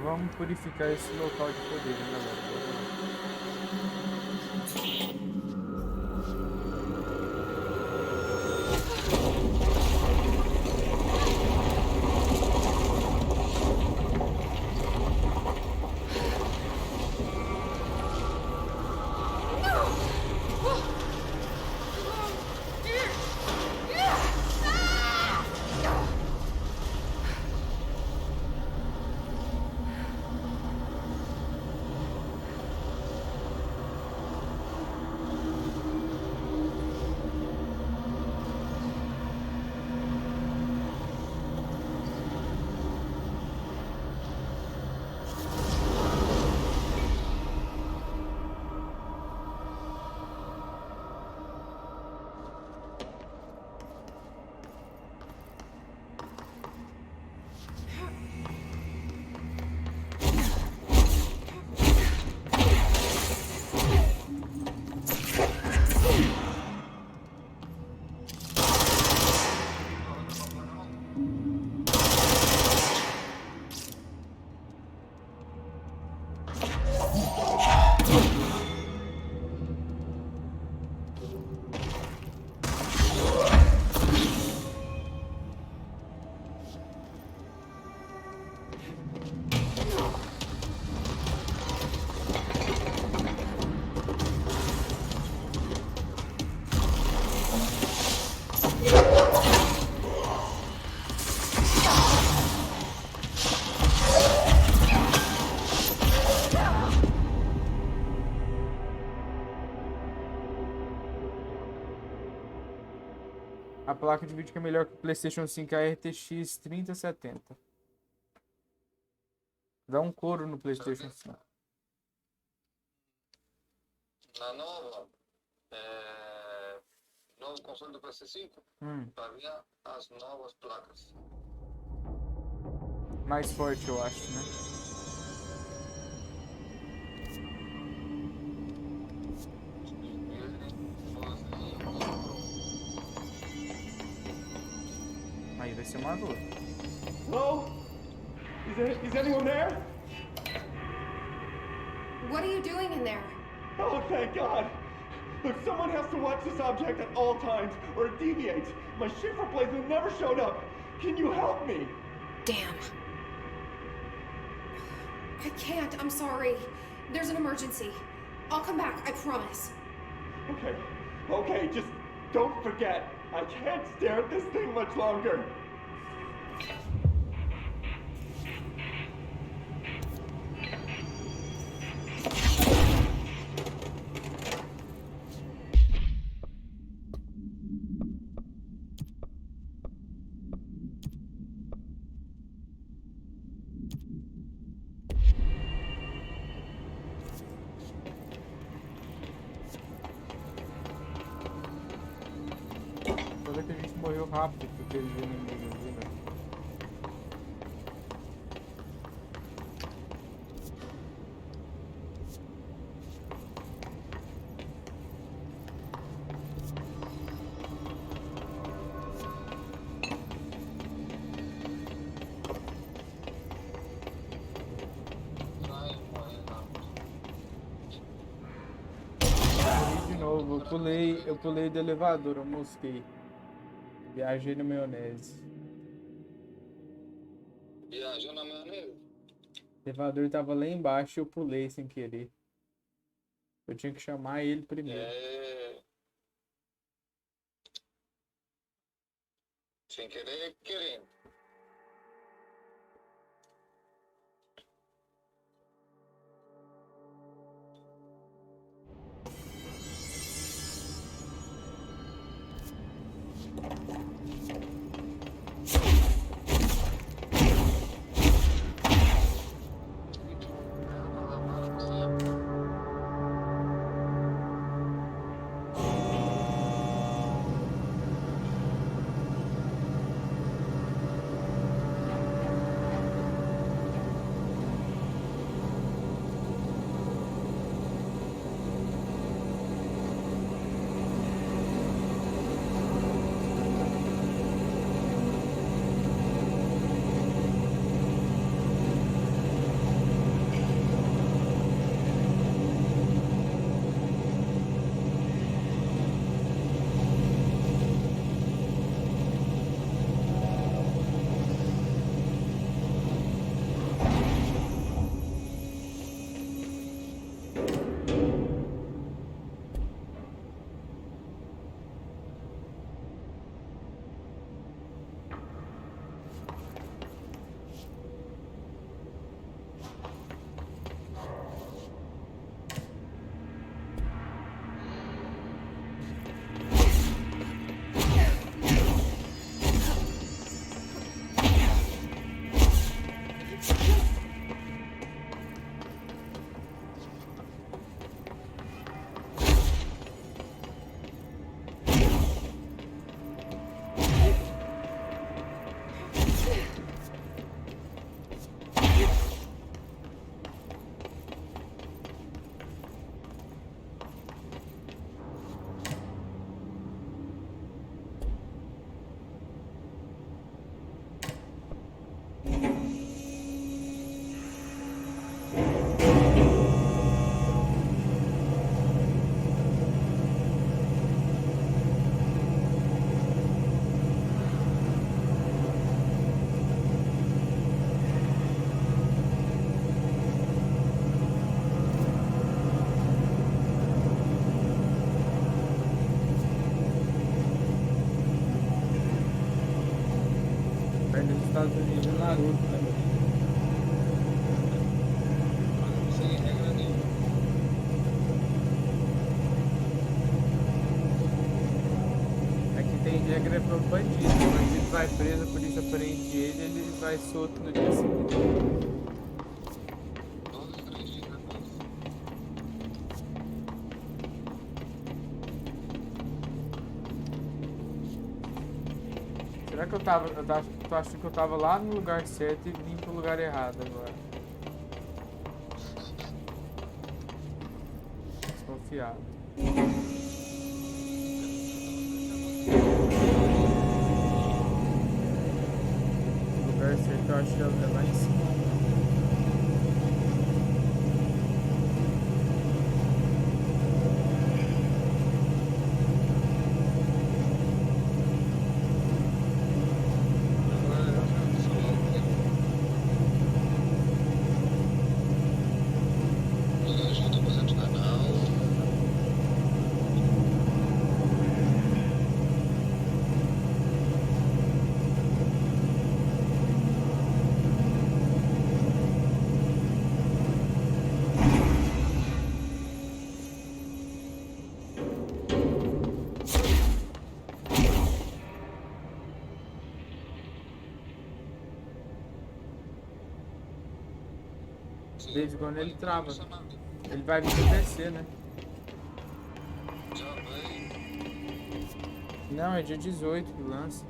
Vamos purificar esse local de poder, hein, galera? A placa de vídeo que é melhor que o PlayStation 5 é a RTX 3070. Dá um couro no PlayStation 5. Na nova, novo console do PS5, varia as novas placas. Mais forte, eu acho, né? Aí vai ser uma dor. Hello? Is anyone there? What are you doing in there? Oh, thank God. Look, someone has to watch this object at all times, or it deviates. My shift replacement never showed up. Can you help me? Damn. I can't. I'm sorry. There's an emergency. I'll come back. I promise. Okay, just don't forget. I can't stare at this thing much longer. Só que a gente morreu rápido porque eles inimigos ali, né? De novo, eu pulei do elevador, eu mosquei. Viajei na maionese. Viajou na maionese? O elevador tava lá embaixo e eu pulei sem querer. Eu tinha que chamar ele primeiro. Sem querer, querendo. Estados Unidos é Naruto, né? Sem regra nenhuma. Aqui tem regra pro bandido. O bandido vai preso, a polícia prende ele vai solto no dia seguinte. Todos os 3 dias depois. Será que tô achando que eu tava lá no lugar certo e vim pro lugar errado agora? Desconfiado. O lugar certo eu acho que é lá em cima. De vez em quando ele trava. Ele vai vir pro PC, né? Não, é dia 18 que lança.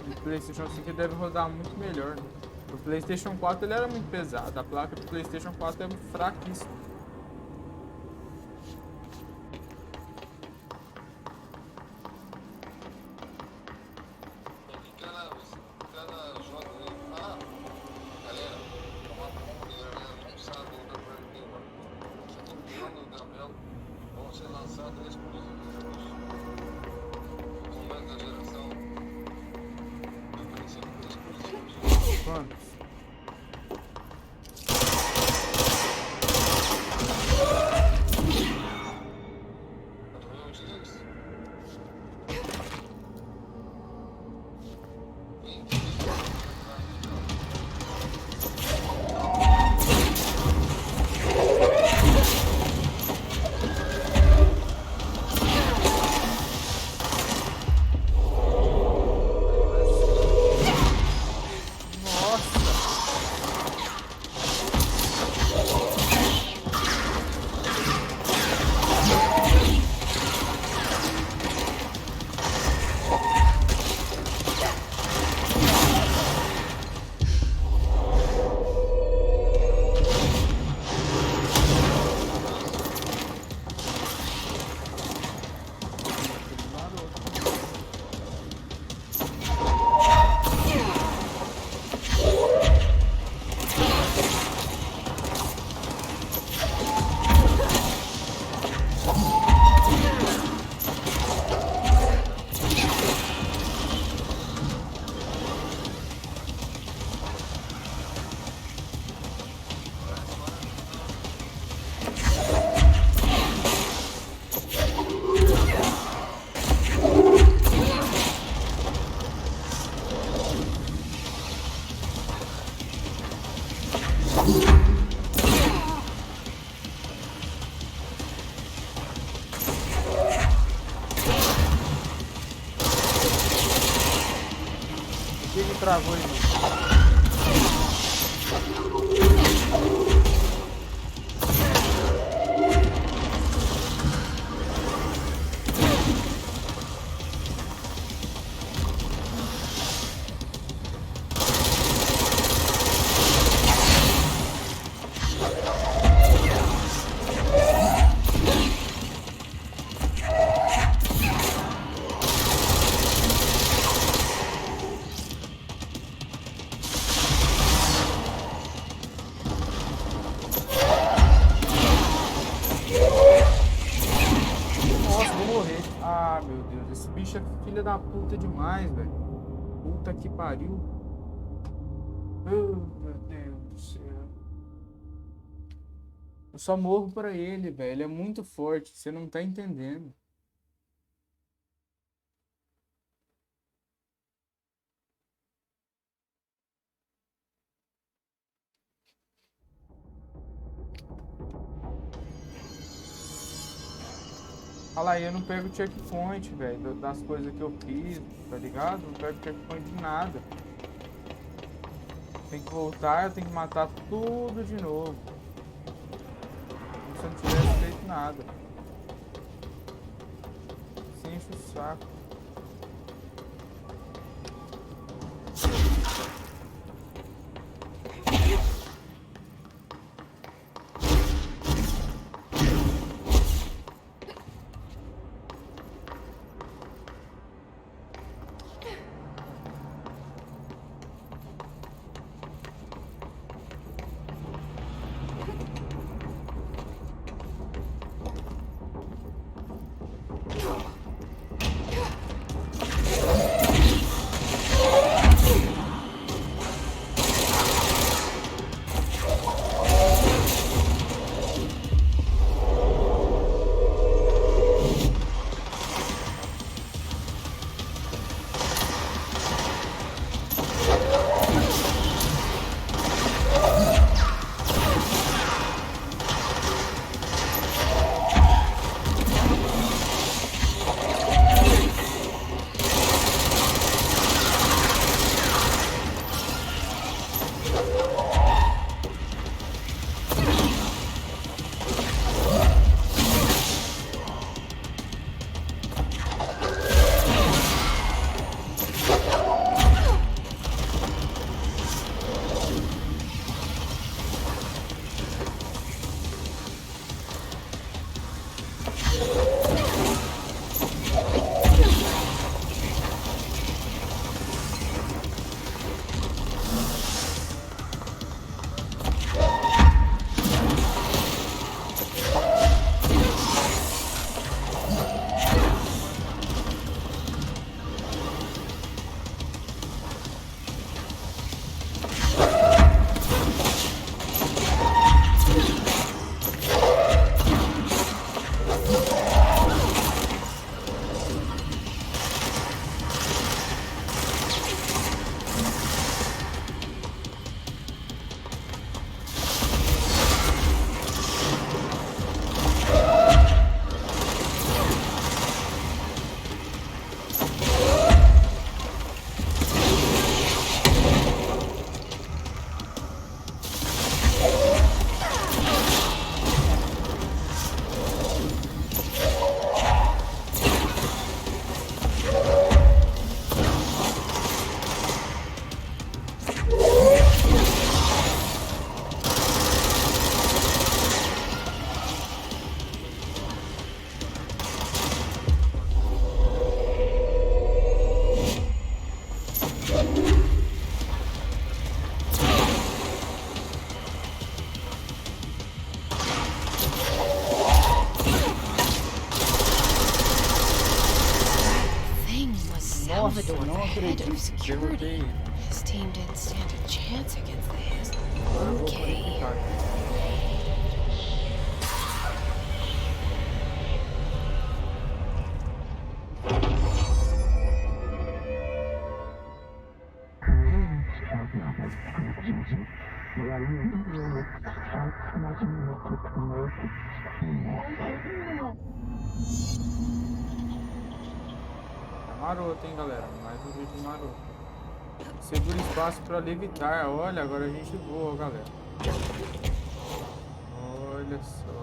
O PlayStation 5 deve rodar muito melhor, né? O PlayStation 4 ele era muito pesado, a placa do PlayStation 4 é fraquíssima. Quantos? Travou aí. filha da puta demais, velho. Puta que pariu. Oh, meu Deus do céu. Eu só morro pra ele, velho. Ele é muito forte, você não tá entendendo. Olha lá, eu não pego checkpoint, velho, das coisas que eu fiz, tá ligado? Não pego checkpoint de nada. Tem que voltar, eu tenho que matar tudo de novo. Como se eu não tivesse feito nada. Sem enche o saco. Salvador, não the head acredito. of security. Derrotei. His team didn't stand a chance against the Hiss. Agora eu vou Okay. purificar. Tá maroto, hein, galera? Mais um vídeo maroto. Segura espaço pra levitar. Olha, agora a gente voa, galera. Olha só.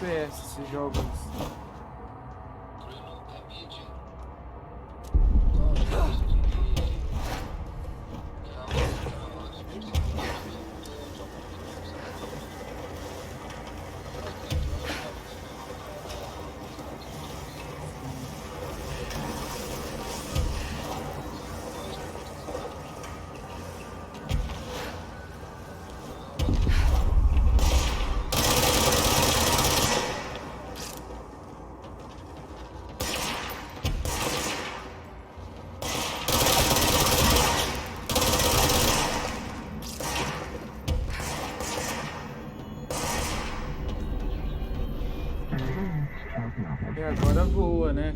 FPS esses jogos. E agora voa, né?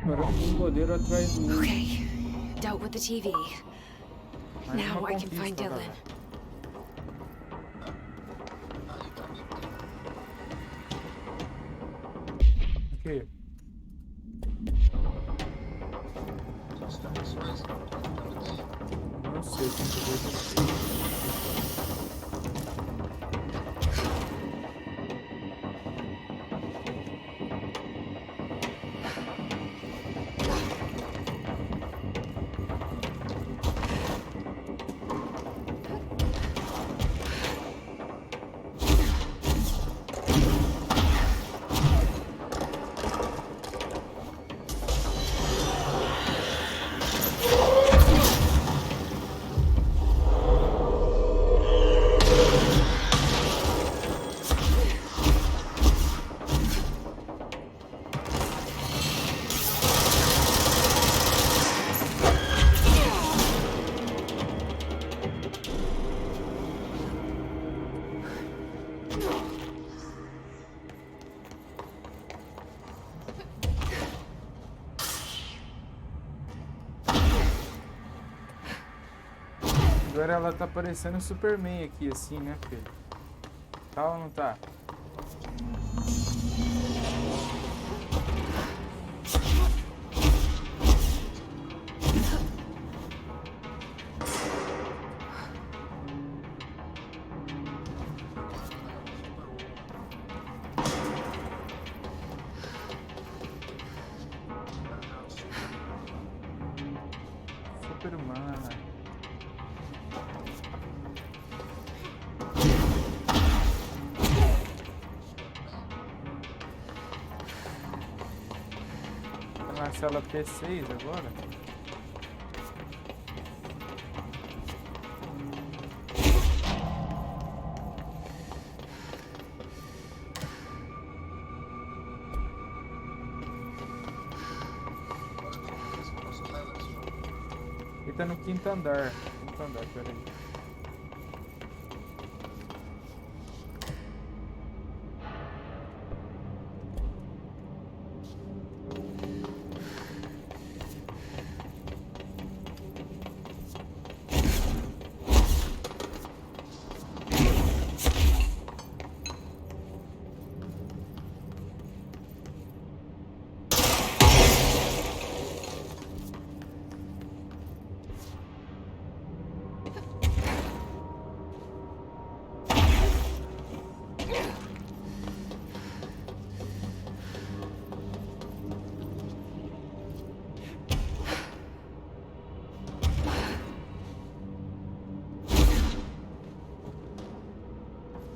Agora um poder atrás do outro. Okay, dealt with the TV. Mais Now uma I can find conquista, Dylan. galera. Ok. Não sei, tem que ver aqui. Agora ela tá parecendo Superman aqui, assim, né, filho? Tá ou não tá? Superman. Tá na cela P6 agora? Ele tá no quinto andar. Quinto andar, peraí.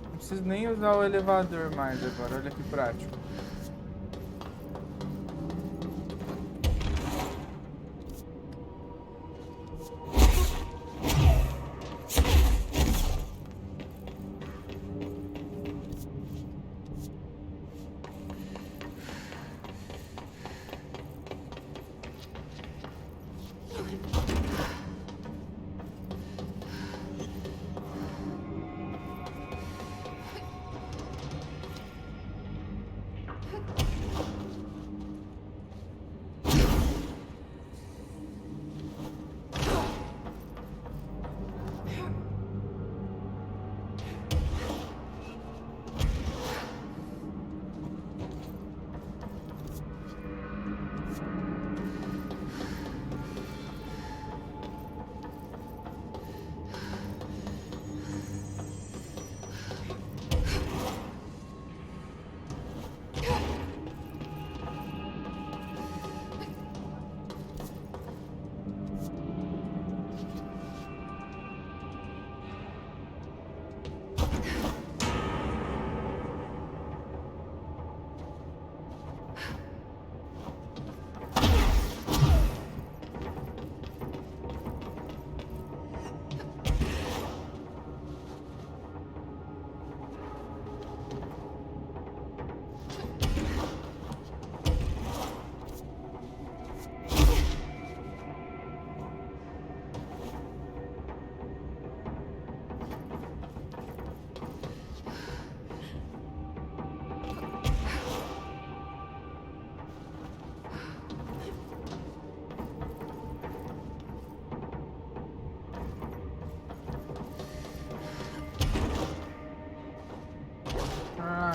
Não preciso nem usar o elevador mais agora, olha que prático.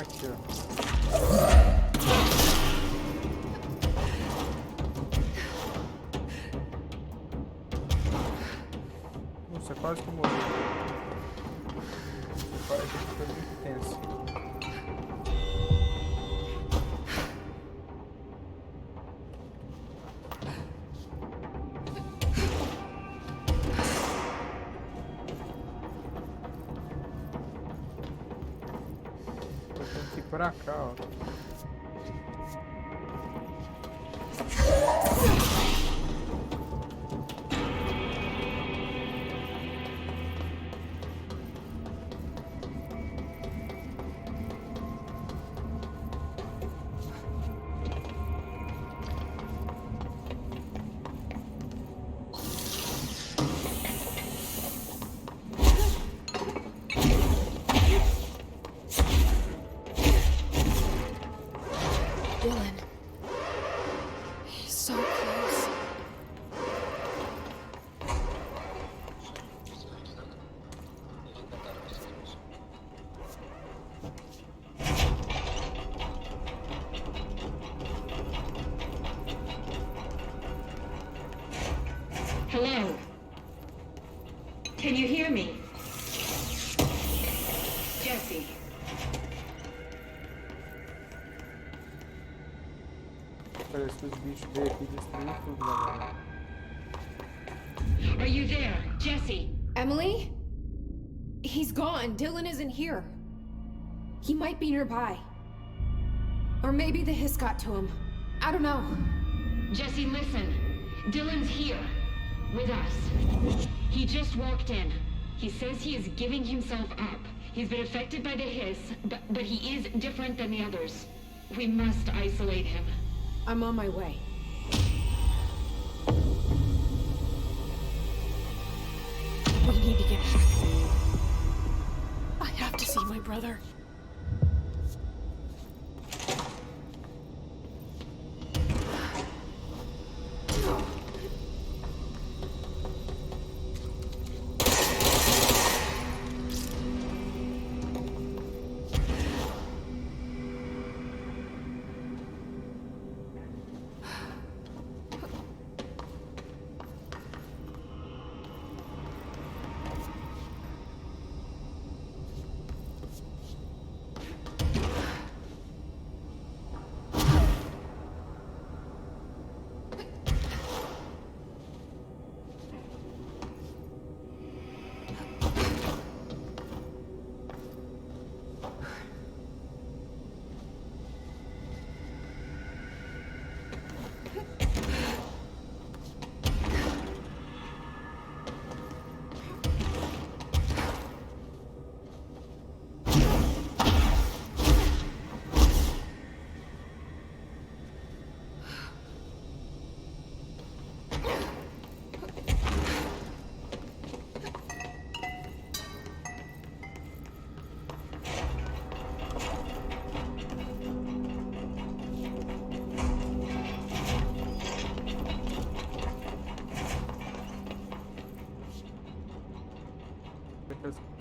Aqui, ó. Nossa, quase que morreu. Agora aqui fica muito tenso. Eu tenho que ir pra cá, ó. Dylan. He's so close. Hello? Can you hear me? Jesse. Parece que os bichos veio aqui e destruiu tudo, galera. Are you there, Jesse? Emily? He's gone. Dylan isn't here. He might be nearby. Or maybe the hiss got to him. I don't know. Jesse, listen. Dylan's here. With us. He just walked in. He says he is giving himself up. He's been affected by the hiss, but he is different than the others. We must isolate him. I'm on my way. We need to get back. I have to see my brother.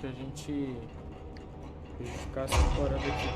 Que a gente ficasse explorando aqui.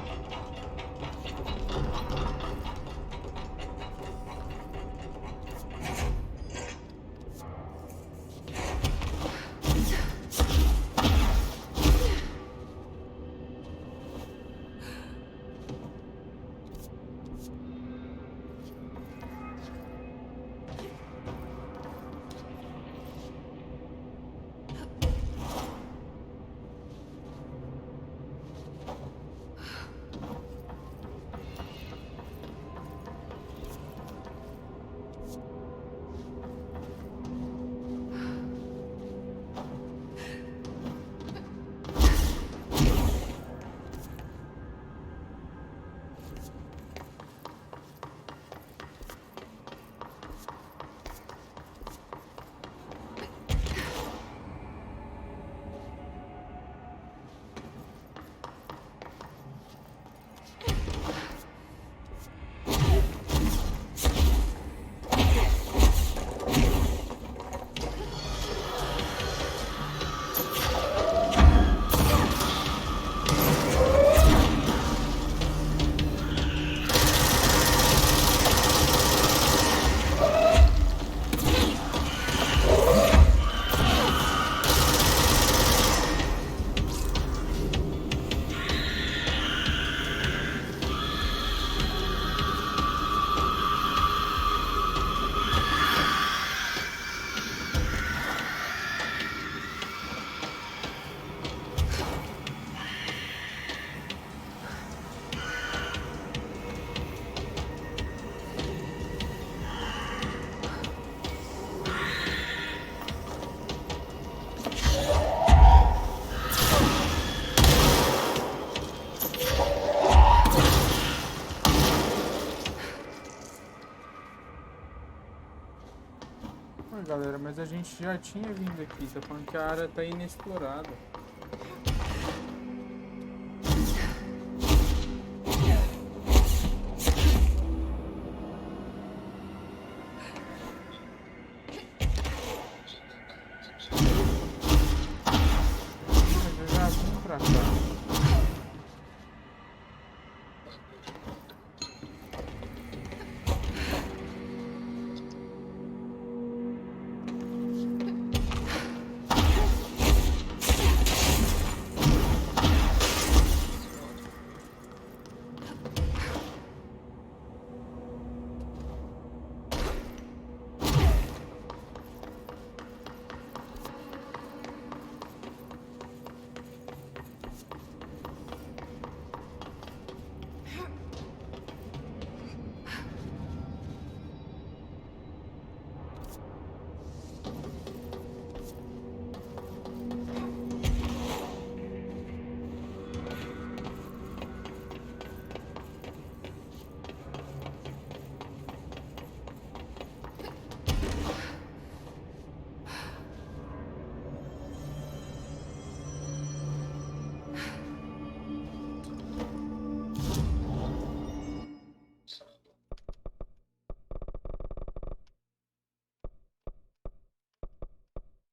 Oi, galera, mas a gente já tinha vindo aqui. Tá falando que a área tá inexplorada.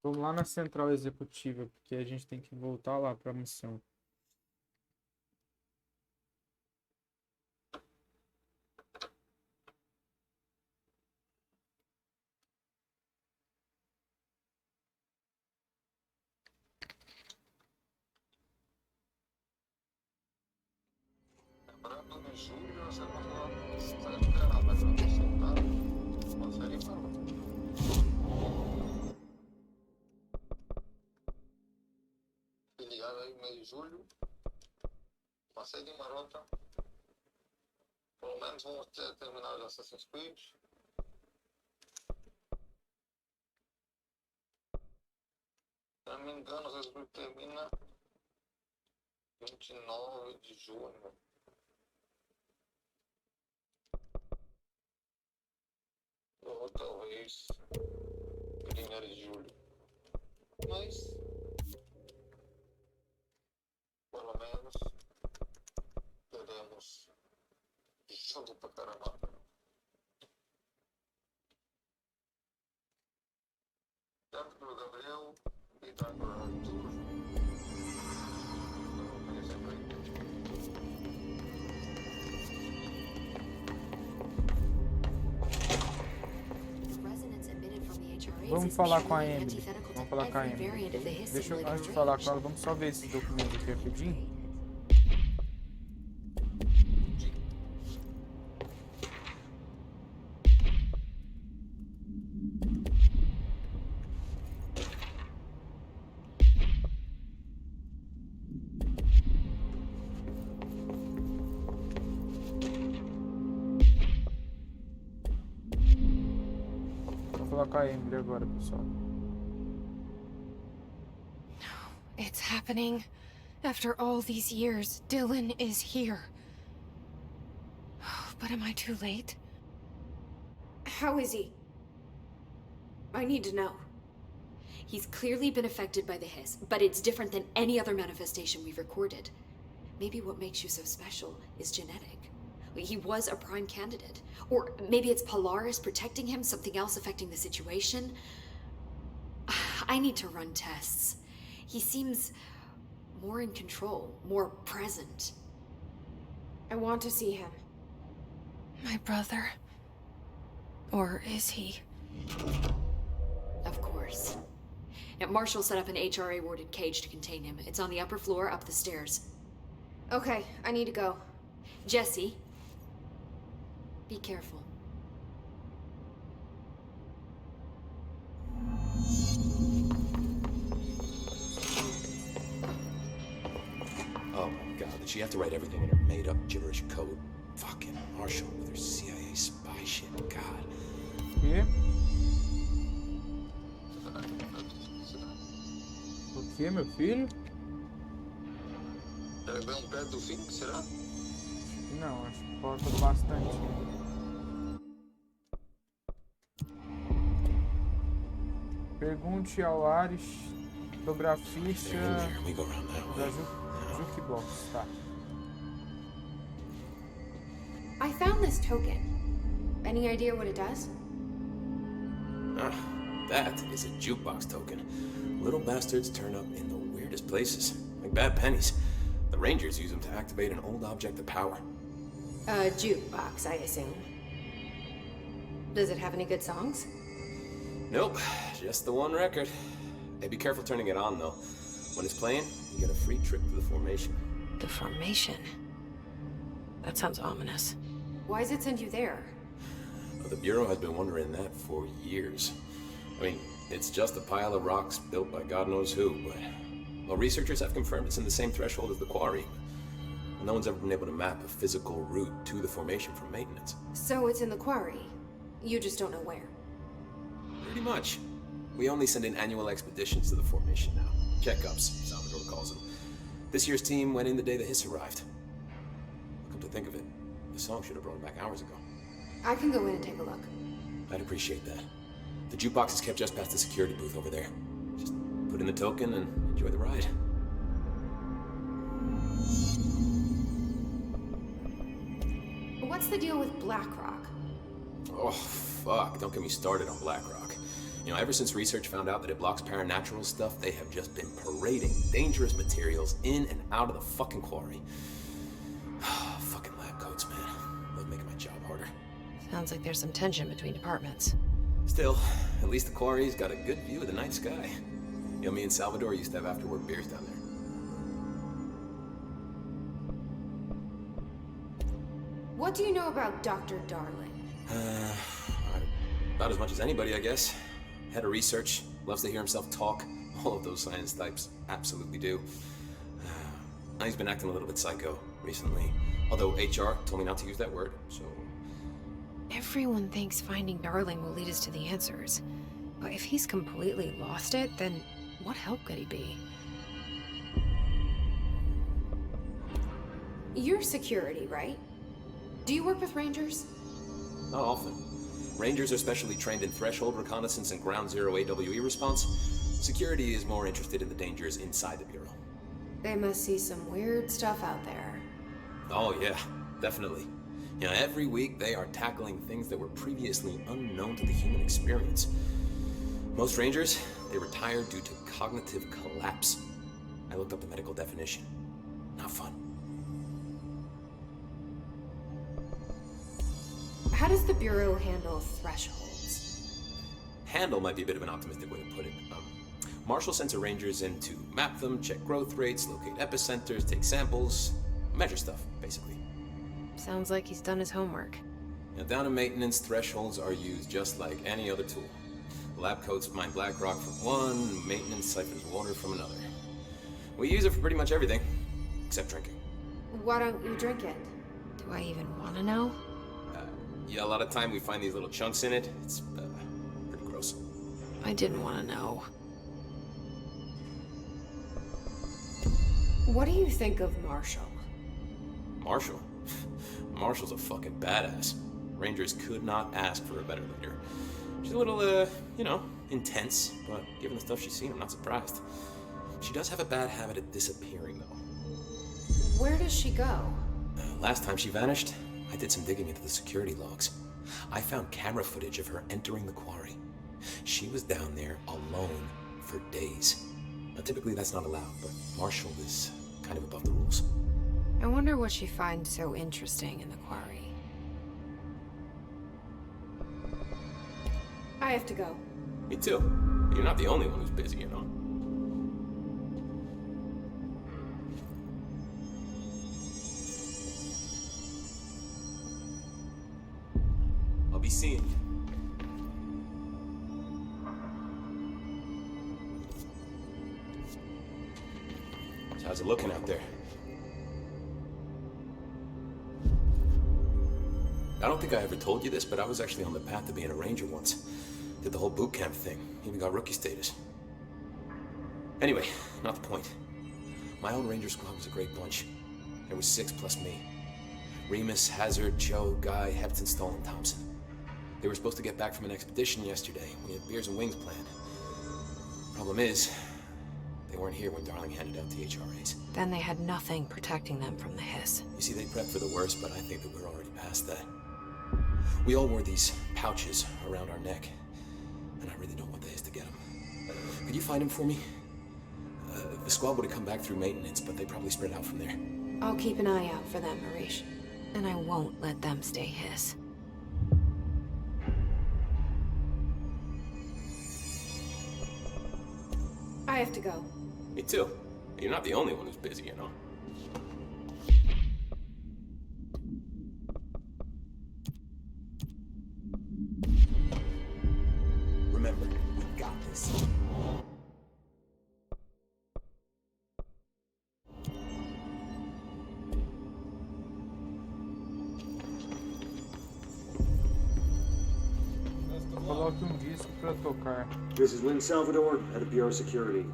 Vamos lá na central executiva, porque a gente tem que voltar lá pra missão. Lembrando de julho, você não está esperando para soltar. Consegue falar. Filiar aí mês de julho. Passei de marota. Pelo menos vamos ter terminado Assassin's Creed. Se não me engano, Assassin's Creed termina 29 de junho. Ou talvez 1º de julho. Mas pelo menos teremos jogo pra caramba. Tanto pro Gabriel e tanto pro Arthur. Vamos falar com a Emily. Vamos falar com a Emily. Deixa eu, antes de falar com ela, vamos só ver esse documento aqui rapidinho. Com a Emily agora, pessoal. It's happening. After all these years, Dylan is here. But am I too late? How is he? I need to know. He's clearly been affected by the hiss, but it's different than any other manifestation we've recorded. Maybe what makes you so special is genetic. He was a prime candidate. Or maybe it's Polaris protecting him, something else affecting the situation. I need to run tests. He seems more in control, more present. I want to see him. My brother. Or is he? Of course. Now, Marshall set up an HRA-warded cage to contain him. It's on the upper floor, up the stairs. Okay, I need to go. Jesse, be careful. Oh my god, did she have to write everything in her made-up gibberish code? Fucking Marshall with her CIA spy shit, god. E? O que, meu filho? É bem perto do fim, será? Não, acho que falta bastante. Pergunte ao Ares sobre a ficha We go around that da way. Jukebox, tá. I found this token. Any idea what it does? Ah, that is a jukebox token. Little bastards turn up in the weirdest places, like bad pennies. The Rangers use them to activate an old object of power. A jukebox, I assume. Does it have any good songs? Nope, just the one record. Hey, be careful turning it on, though. When it's playing, you get a free trip to the formation. The formation? That sounds ominous. Why does it send you there? Well, the Bureau has been wondering that for years. I mean, it's just a pile of rocks built by God knows who, but... Well, researchers have confirmed it's in the same threshold as the quarry. No one's ever been able to map a physical route to the formation from maintenance. So it's in the quarry. You just don't know where. Pretty much. We only send in annual expeditions to the formation now. Checkups, Salvador calls them. This year's team went in the day the hiss arrived. Come to think of it, the song should have brought it back hours ago. I can go in and take a look. I'd appreciate that. The jukebox is kept just past the security booth over there. Just put in the token and enjoy the ride. What's the deal with BlackRock? Oh, fuck. Don't get me started on BlackRock. You know, ever since research found out that it blocks paranatural stuff, they have just been parading dangerous materials in and out of the fucking quarry. Fucking lab coats, man. They'll make my job harder. Sounds like there's some tension between departments. Still, at least the quarry's got a good view of the night sky. You know, me and Salvador used to have after-work beers down there. What do you know about Dr. Darling? About as much as anybody, I guess. Head of research, loves to hear himself talk. All of those science types absolutely do. He's been acting a little bit psycho recently. Although HR told me not to use that word, so... Everyone thinks finding Darling will lead us to the answers. But if he's completely lost it, then what help could he be? You're security, right? Do you work with Rangers? Not often. Rangers are specially trained in threshold reconnaissance and ground zero AWE response. Security is more interested in the dangers inside the Bureau. They must see some weird stuff out there. Oh yeah, definitely. You know, every week they are tackling things that were previously unknown to the human experience. Most Rangers, they retire due to cognitive collapse. I looked up the medical definition. Not fun. How does the Bureau handle thresholds? Handle might be a bit of an optimistic way to put it. Marshall sends her Rangers in to map them, check growth rates, locate epicenters, take samples, measure stuff, basically. Sounds like he's done his homework. Now, down in maintenance, thresholds are used just like any other tool. Lab coats mine black rock from one, maintenance siphons water from another. We use it for pretty much everything, except drinking. Why don't you drink it? Do I even want to know? Yeah, a lot of time we find these little chunks in it. It's pretty gross. I didn't want to know. What do you think of Marshall? Marshall? Marshall's a fucking badass. Rangers could not ask for a better leader. She's a little, you know, intense, but given the stuff she's seen, I'm not surprised. She does have a bad habit of disappearing, though. Where does she go? Last time she vanished, I did some digging into the security logs. I found camera footage of her entering the quarry. She was down there alone for days. Now, typically that's not allowed, but Marshall is kind of above the rules. I wonder what she finds so interesting in the quarry. I have to go. Me too. You're not the only one who's busy, you know. I'll be seeing you. So how's it looking out there? I don't think I ever told you this, but I was actually on the path to being a ranger once. Did the whole boot camp thing. Even got rookie status. Anyway, not the point. My old ranger squad was a great bunch. There was 6 plus me. Remus, Hazard, Joe, Guy, Hepton, Stoll, and Thompson. They were supposed to get back from an expedition yesterday. We had beers and wings planned. Problem is, they weren't here when Darling handed out the HRAs. Then they had nothing protecting them from the hiss. You see, they prepped for the worst, but I think that we're already past that. We all wore these pouches around our neck, and I really don't want the hiss to get them. Could you find him for me? The squad would have come back through maintenance, but they probably spread out from there. I'll keep an eye out for them, Arish. And I won't let them stay hiss. I have to go. Me too. You're not the only one who's busy, you know. Remember, we got this. Coloque disco pra tocar. This is Lynn Salvador, head of Bureau Security.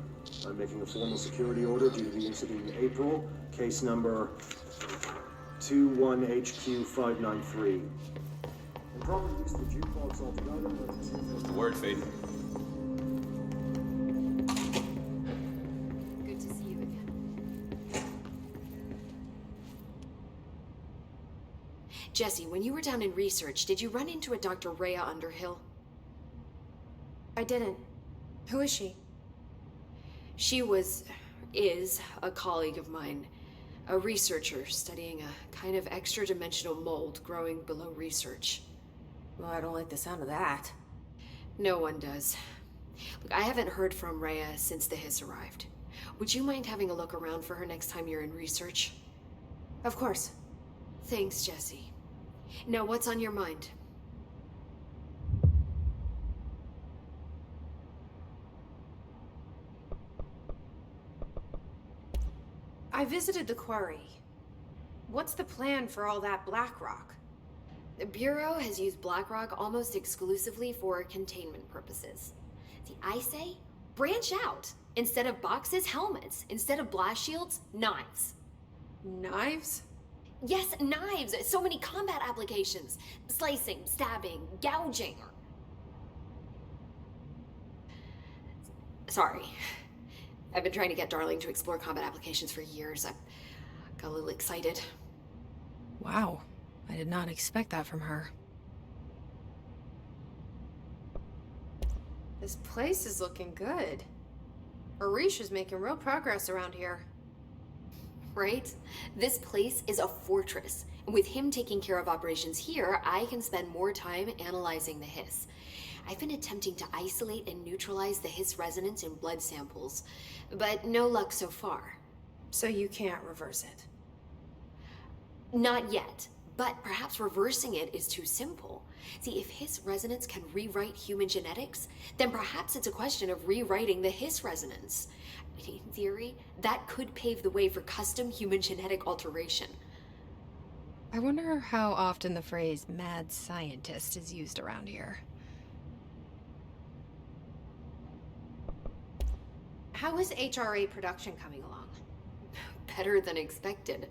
I'm making a formal security order due to the incident in April, case number 21HQ593. Improper use of the jukebox altogether. What's the word, Faith? Good to see you again. Jesse, when you were down in research, did you run into a Dr. Rhea Underhill? I didn't. Who is she? She is a colleague of mine, a researcher studying a kind of extra-dimensional mold growing below research. Well, I don't like the sound of that. No one does. Look, I haven't heard from Rhea since the hiss arrived. Would you mind having a look around for her next time you're in research? Of course. Thanks, Jesse. Now, what's on your mind? I visited the quarry. What's the plan for all that black rock? The Bureau has used Blackrock almost exclusively for containment purposes. See, I say, branch out. Instead of boxes, helmets. Instead of blast shields, knives. Knives? Yes, knives! So many combat applications. Slicing, stabbing, gouging. Sorry. I've been trying to get Darling to explore combat applications for years. I got a little excited. Wow. I did not expect that from her. This place is looking good. Arish is making real progress around here. Right? This place is a fortress. And with him taking care of operations here, I can spend more time analyzing the hiss. I've been attempting to isolate and neutralize the hiss resonance in blood samples, but no luck so far. So you can't reverse it? Not yet, but perhaps reversing it is too simple. See, if hiss resonance can rewrite human genetics, then perhaps it's a question of rewriting the hiss resonance. In theory, that could pave the way for custom human genetic alteration. I wonder how often the phrase mad scientist is used around here. How is HRA production coming along? Better than expected.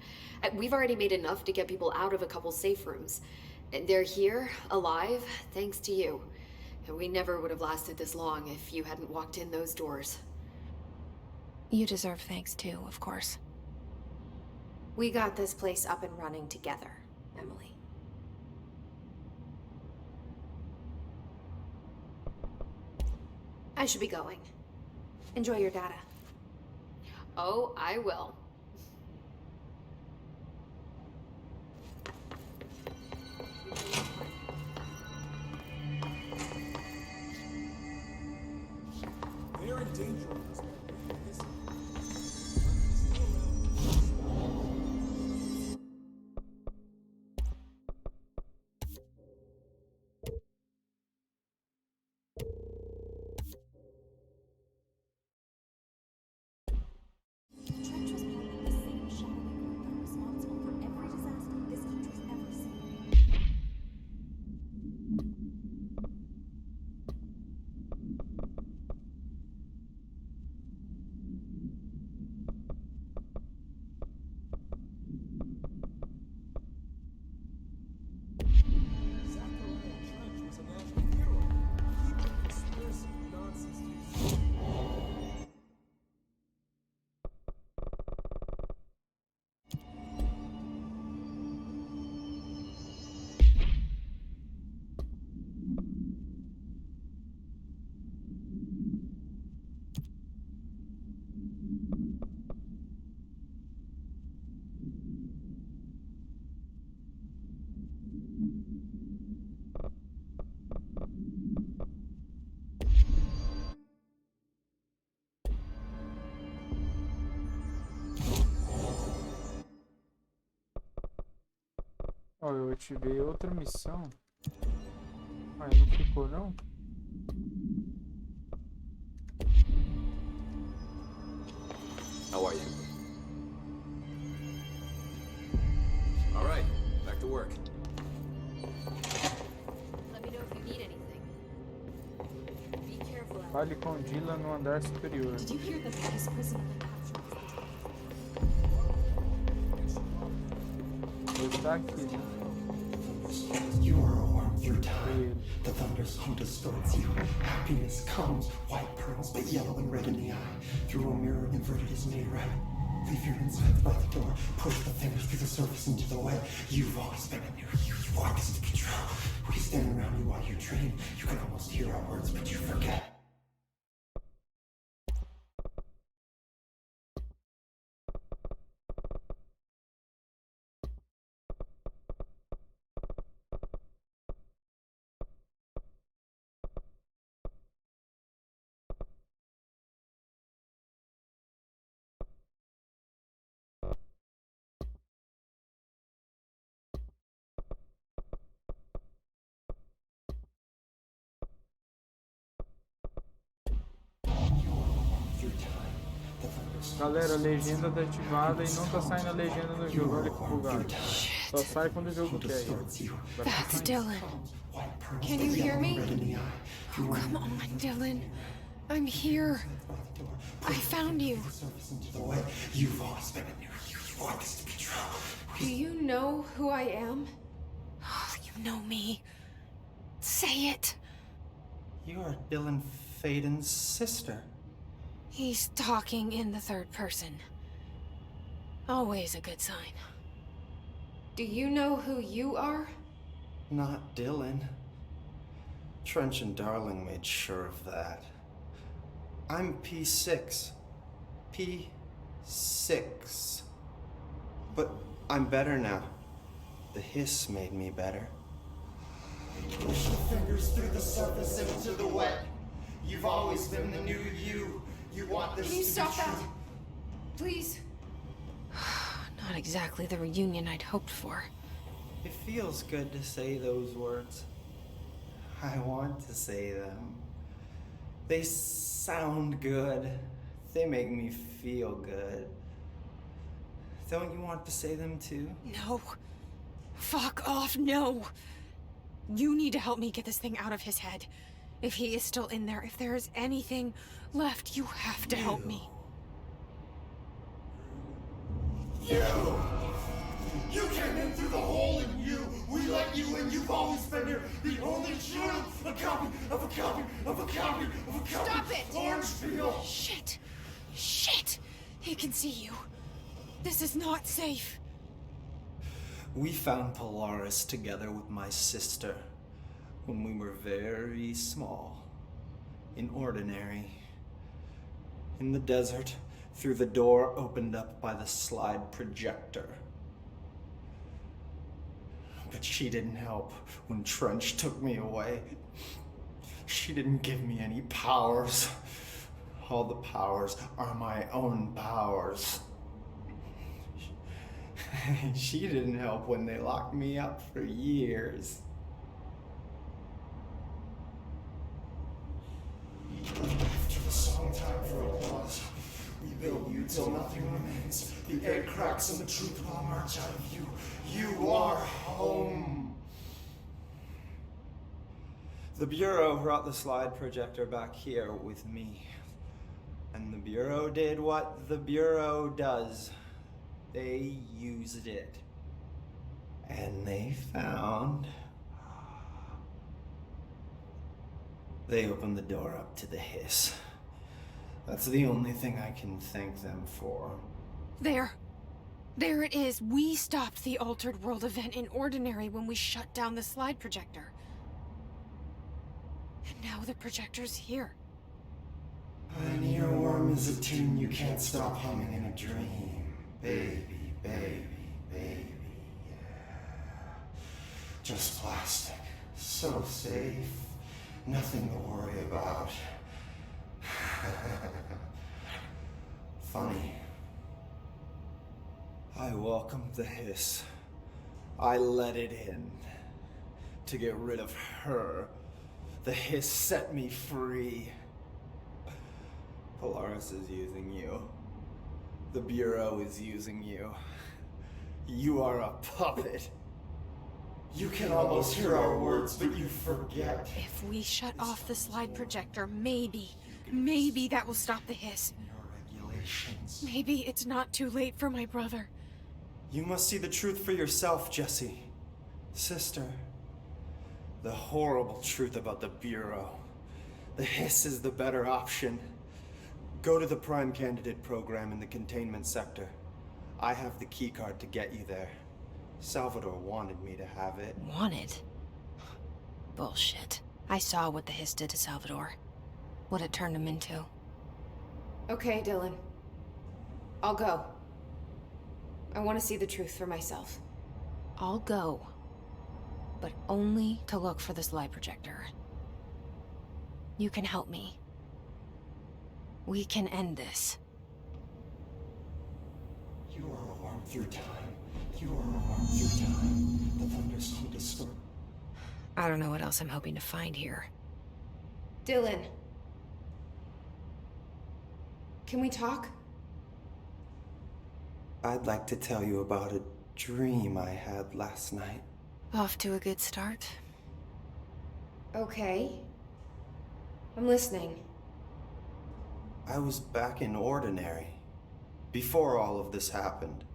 We've already made enough to get people out of a couple safe rooms. They're here, alive, thanks to you. And we never would have lasted this long if you hadn't walked in those doors. You deserve thanks too, of course. We got this place up and running together, Emily. I should be going. Enjoy your data. Oh, I will. They're in danger. Ó, eu ativei outra missão. Mas não ficou, não? How are you? All right, back to work. Let me know if you need anything. Be careful out Fale com Dylan no andar superior. Did you hear that the Hiss prisoner that captured Ele tá aqui, né? You are a worm through time. The thunders who distorts you. Happiness comes, white pearls, but yellow and red in the eye. Through a mirror inverted is made right. Leave your insides by the door. Push the fingers through the surface into the wet. You've always been a new you. You want us to control. We stand around you while you dream. You can almost hear our words, but you forget. Galera, a legenda tá ativada e não tá saindo a legenda no jogo. Olha que bugado. Só sai quando o jogo quer. That's Dylan. Can you hear me? Oh, come on, Dylan. I'm here. I found you. You've always been a new you. You want us to control. Do you know who I am? Oh, you know me. Say it. You are Dylan Faden's sister. He's talking in the third person. Always a good sign. Do you know who you are? Not Dylan. Trench and Darling made sure of that. I'm P6. P6. But I'm better now. The hiss made me better. Push the fingers through the surface into the wet. You've always been the new you. You want this Can you to stop be true. that? Please. Not exactly the reunion I'd hoped for. It feels good to say those words. I want to say them. They sound good. They make me feel good. Don't you want to say them too? No. Fuck off, no. You need to help me get this thing out of his head. If he is still in there, if there is anything left, you have to help me. You came in through the hole in you. We let you in. You've always been here. The only true. A copy of a copy of a copy of a copy. Stop it! Orange peel. Shit. Shit. He can see you. This is not safe. We found Polaris together with my sister when we were very small, in Ordinary, in the desert, through the door opened up by the slide projector. But she didn't help when Trench took me away. She didn't give me any powers. All the powers are my own powers. She didn't help when they locked me up for years. After the song time for applause, we build you till nothing remains. The egg cracks and the truth will emerge out of you. You are home. The Bureau brought the slide projector back here with me. And the Bureau did what the Bureau does. They used it. And they found... They opened the door up to the hiss. That's the only thing I can thank them for. There. There it is. We stopped the Altered World event in Ordinary when we shut down the slide projector. And now the projector's here. An earworm is a tune you can't stop humming in a dream. Baby, baby, baby, yeah. Just plastic. So safe. Nothing to worry about. Funny. I welcomed the hiss. I let it in. To get rid of her. The hiss set me free. Polaris is using you. The Bureau is using you. You are a puppet. You can almost hear our words, but you forget. If we shut off the slide projector, maybe that will stop the hiss. Regulations. Maybe it's not too late for my brother. You must see the truth for yourself, Jessie. Sister. The horrible truth about the Bureau. The hiss is the better option. Go to the Prime Candidate program in the containment sector. I have the keycard to get you there. Salvador wanted me to have it. Wanted? Bullshit. I saw what the hiss did to Salvador. What it turned him into. Okay, Dylan. I'll go. I want to see the truth for myself. I'll go. But only to look for this light projector. You can help me. We can end this. You are a worm through time. You are a worm through time. The thunders come to storm. I don't know what else I'm hoping to find here. Dylan. Can we talk? I'd like to tell you about a dream I had last night. Off to a good start. Okay. I'm listening. I was back in Ordinary, before all of this happened.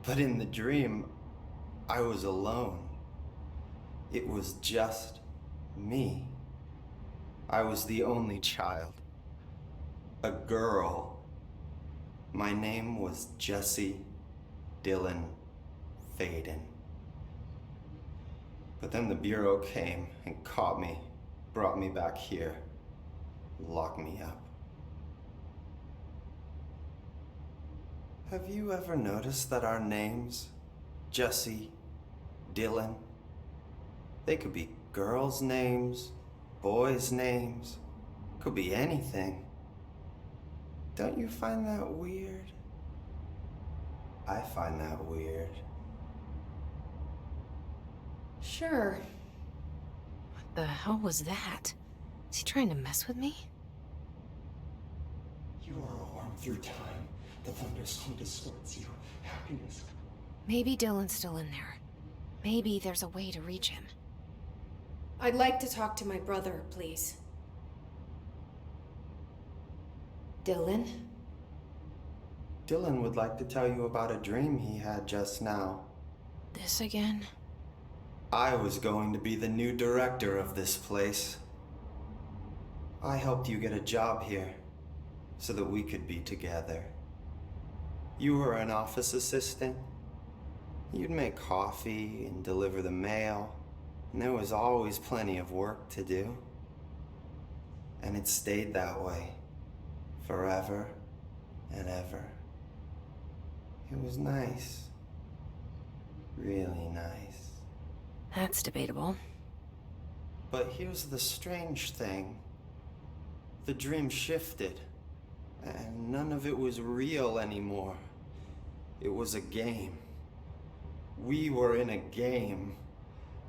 But in the dream, I was alone. It was just me. I was the only child. A girl. My name was Jesse Dylan Faden. But then the Bureau came and caught me, brought me back here, locked me up. Have you ever noticed that our names, Jesse, Dylan, they could be girls' names, boys' names, could be anything. Don't you find that weird? I find that weird. Sure. What the hell was that? Is he trying to mess with me? You are a worm through time. The thunderstorm distorts you. Happiness. Maybe Dylan's still in there. Maybe there's a way to reach him. I'd like to talk to my brother, please. Dylan? Dylan would like to tell you about a dream he had just now. This again? I was going to be the new director of this place. I helped you get a job here, so that we could be together. You were an office assistant. You'd make coffee and deliver the mail, and there was always plenty of work to do. And it stayed that way, forever and ever. It was nice. Really nice. That's debatable. But here's the strange thing. The dream shifted, and none of it was real anymore. It was a game. We were in a game,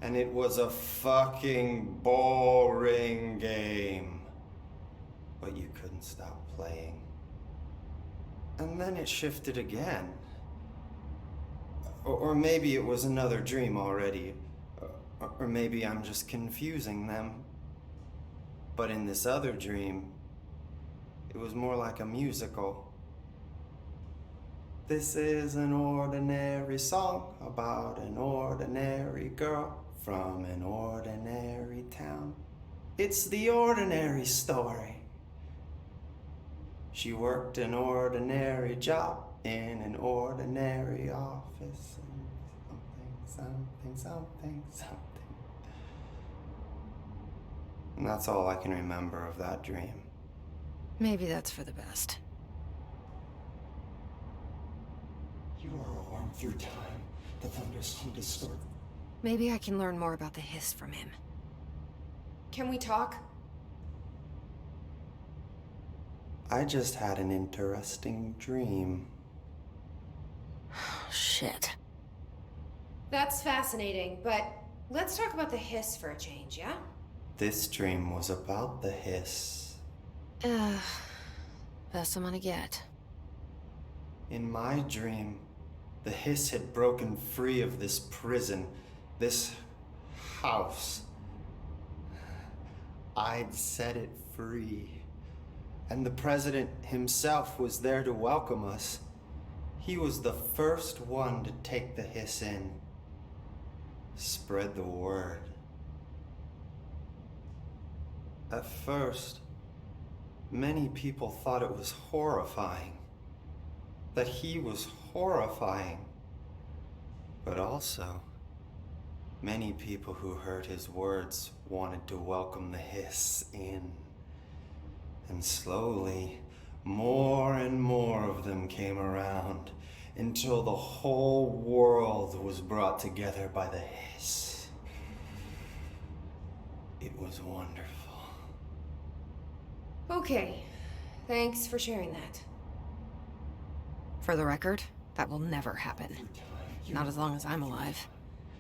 and it was a fucking boring game. But you couldn't stop playing. And then it shifted again. Or maybe it was another dream already. Or maybe I'm just confusing them. But in this other dream, it was more like a musical. This is an ordinary song about an ordinary girl from an ordinary town. It's the ordinary story. She worked an ordinary job in an ordinary office. Something. And that's all I can remember of that dream. Maybe that's for the best. You are a worm through time. The thunderstorm distort. Maybe I can learn more about the hiss from him. Can we talk? I just had an interesting dream. Shit. That's fascinating, but let's talk about the hiss for a change, yeah? This dream was about the hiss. Best I'm gonna get. In my dream, the hiss had broken free of this prison, this house. I'd set it free. And the president himself was there to welcome us. He was the first one to take the hiss in. Spread the word. At first, many people thought it was horrifying. That he was horrifying. But also, many people who heard his words wanted to welcome the hiss in. And slowly, more and more of them came around until the whole world was brought together by the hiss. It was wonderful. Okay, thanks for sharing that. For the record, that will never happen. Not as long as I'm alive.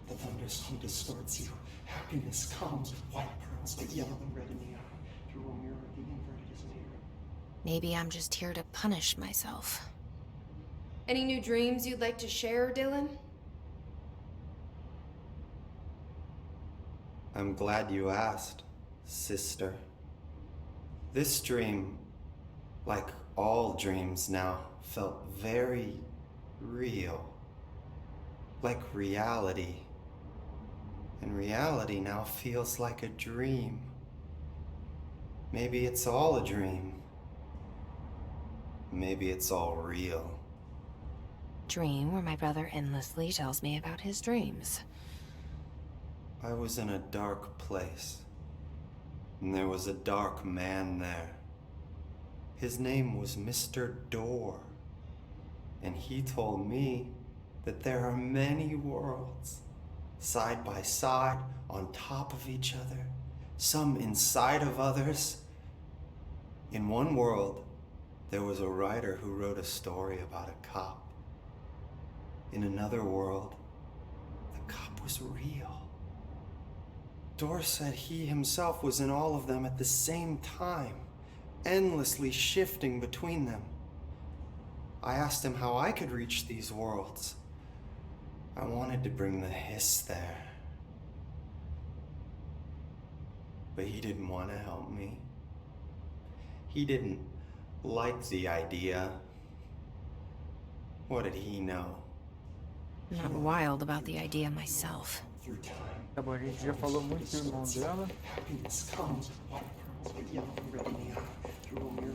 The thunderstorm distorts you. Happiness comes, white pearls, but yellow and red in the eye. Through a mirror, the inverted is near. Maybe I'm just here to punish myself. Any new dreams you'd like to share, Dylan? I'm glad you asked, sister. This dream, like all dreams now, felt very real. Like reality. And reality now feels like a dream. Maybe it's all a dream. Maybe it's all real. Dream where my brother endlessly tells me about his dreams. I was in a dark place, and there was a dark man there. His name was Mr. Door, and he told me that there are many worlds, side by side, on top of each other, some inside of others. In one world, there was a writer who wrote a story about a cop. In another world, the cop was real. Door said he himself was in all of them at the same time, endlessly shifting between them. I asked him how I could reach these worlds. I wanted to bring the hiss there. But he didn't want to help me. He didn't like the idea. What did he know? I'm not wild about the idea myself. Tá bom, a gente já falou muito do irmão dela.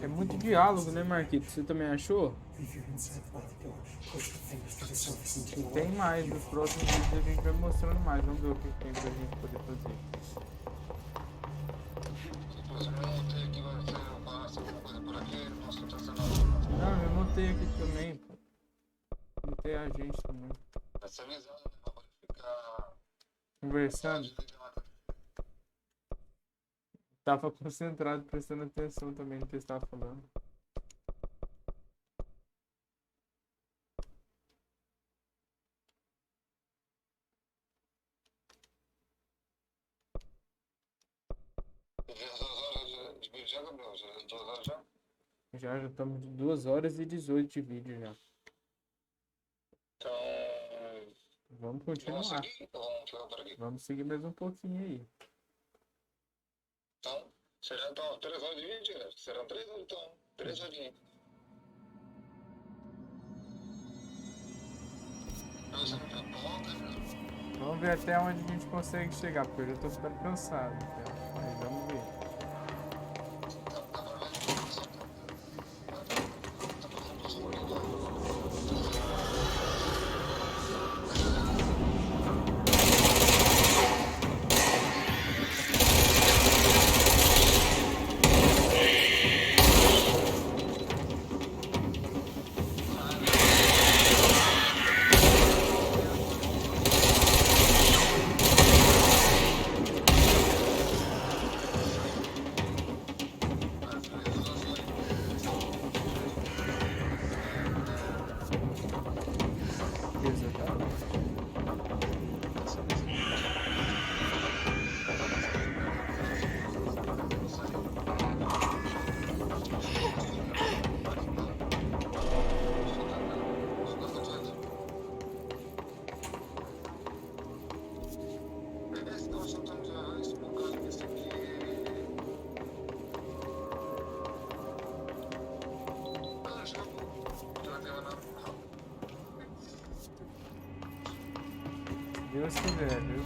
É muito diálogo, né, Marquito? Você também achou? E tem mais, nos próximos vídeos a gente vai mostrando mais. Vamos ver o que tem pra gente poder fazer. Não, eu notei aqui também, pô. Notei a gente também. Conversando. Tava concentrado, prestando atenção também no que você estava falando. Já estamos de 2 horas e 18 de vídeo já. Vamos continuar. Vamos seguir mais um pouquinho aí. Então, serão então 3 horas de vídeo? Serão 3 horas então? 3 horinhas. Vamos ver até onde a gente consegue chegar, porque eu já tô ficando cansado. Mas vamos ver. Deus quiser, viu?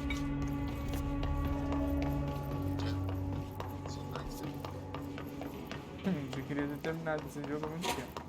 Eu queria ter terminado esse jogo há muito tempo.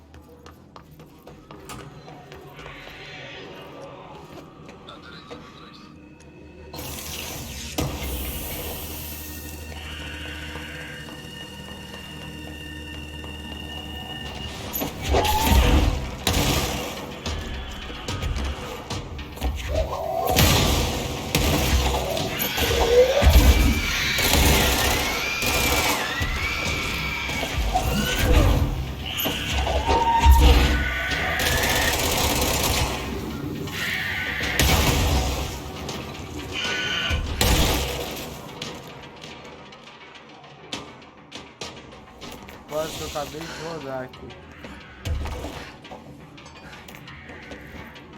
Quase que eu acabei de rodar aqui.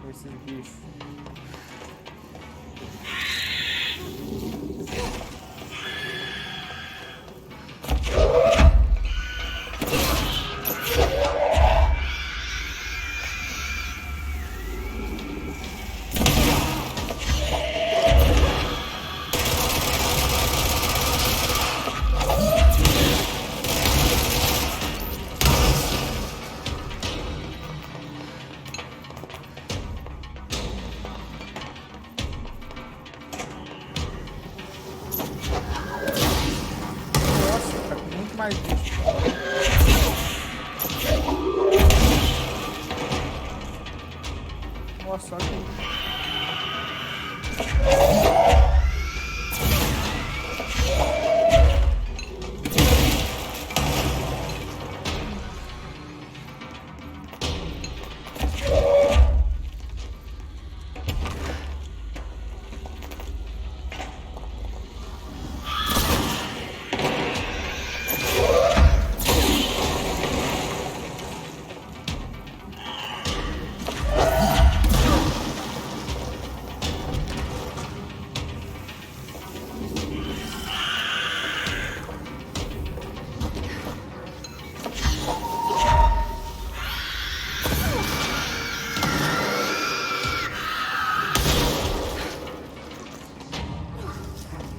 Esses bichos. Mais bicho. Nossa, olha aí.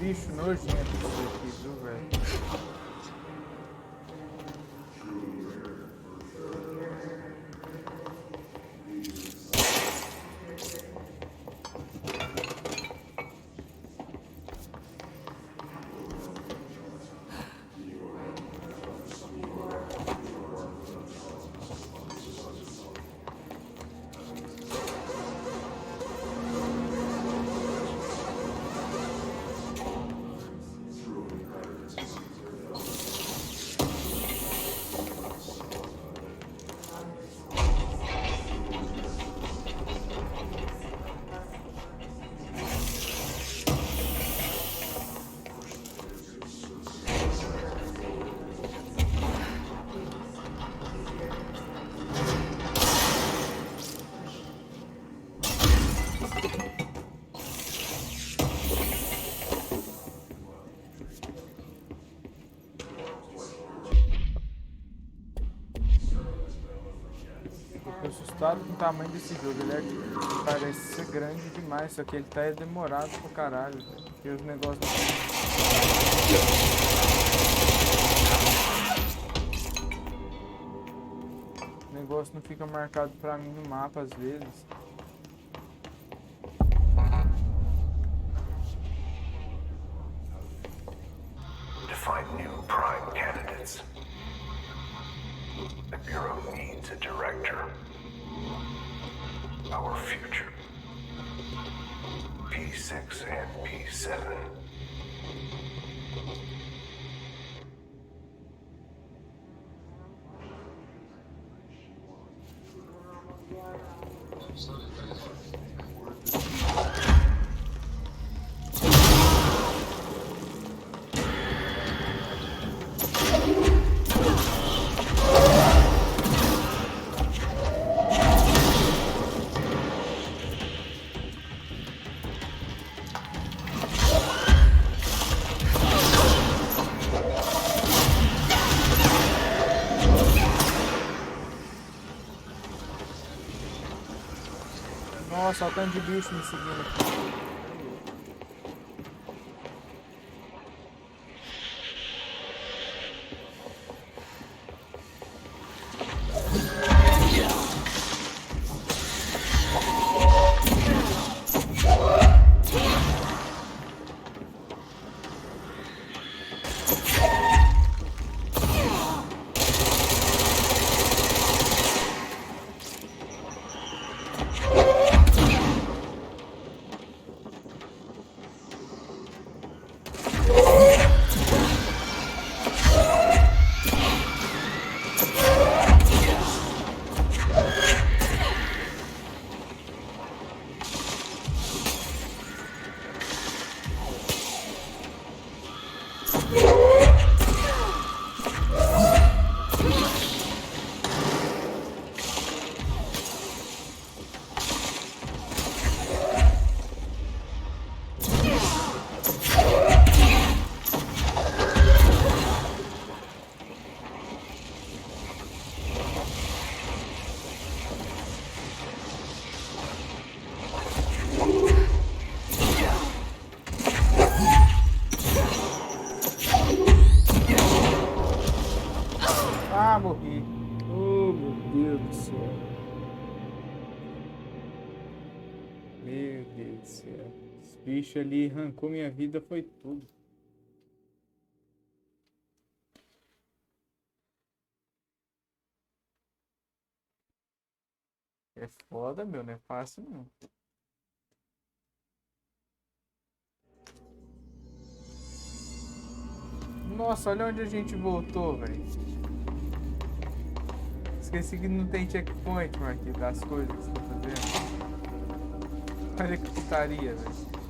Bicho nojento isso aqui, viu, velho? Tô assustado com o tamanho desse jogo. Ele parece ser grande demais, só que ele tá demorado pra caralho, velho. Porque os negócios. O negócio não fica marcado pra mim no mapa às vezes. To find new prime candidates, the Bureau needs a director. Our future. P6 and P7. Nossa, olha o tanto de bicho me seguindo aqui. morri. Oh, meu Deus do céu. Meu Deus do céu. Esse bicho ali arrancou minha vida, foi tudo. É foda, meu, não é fácil não. Nossa, olha onde a gente voltou, velho. Esqueci que não tem checkpoint, Marquinhos, das coisas que você tá fazendo. Olha que putaria, velho.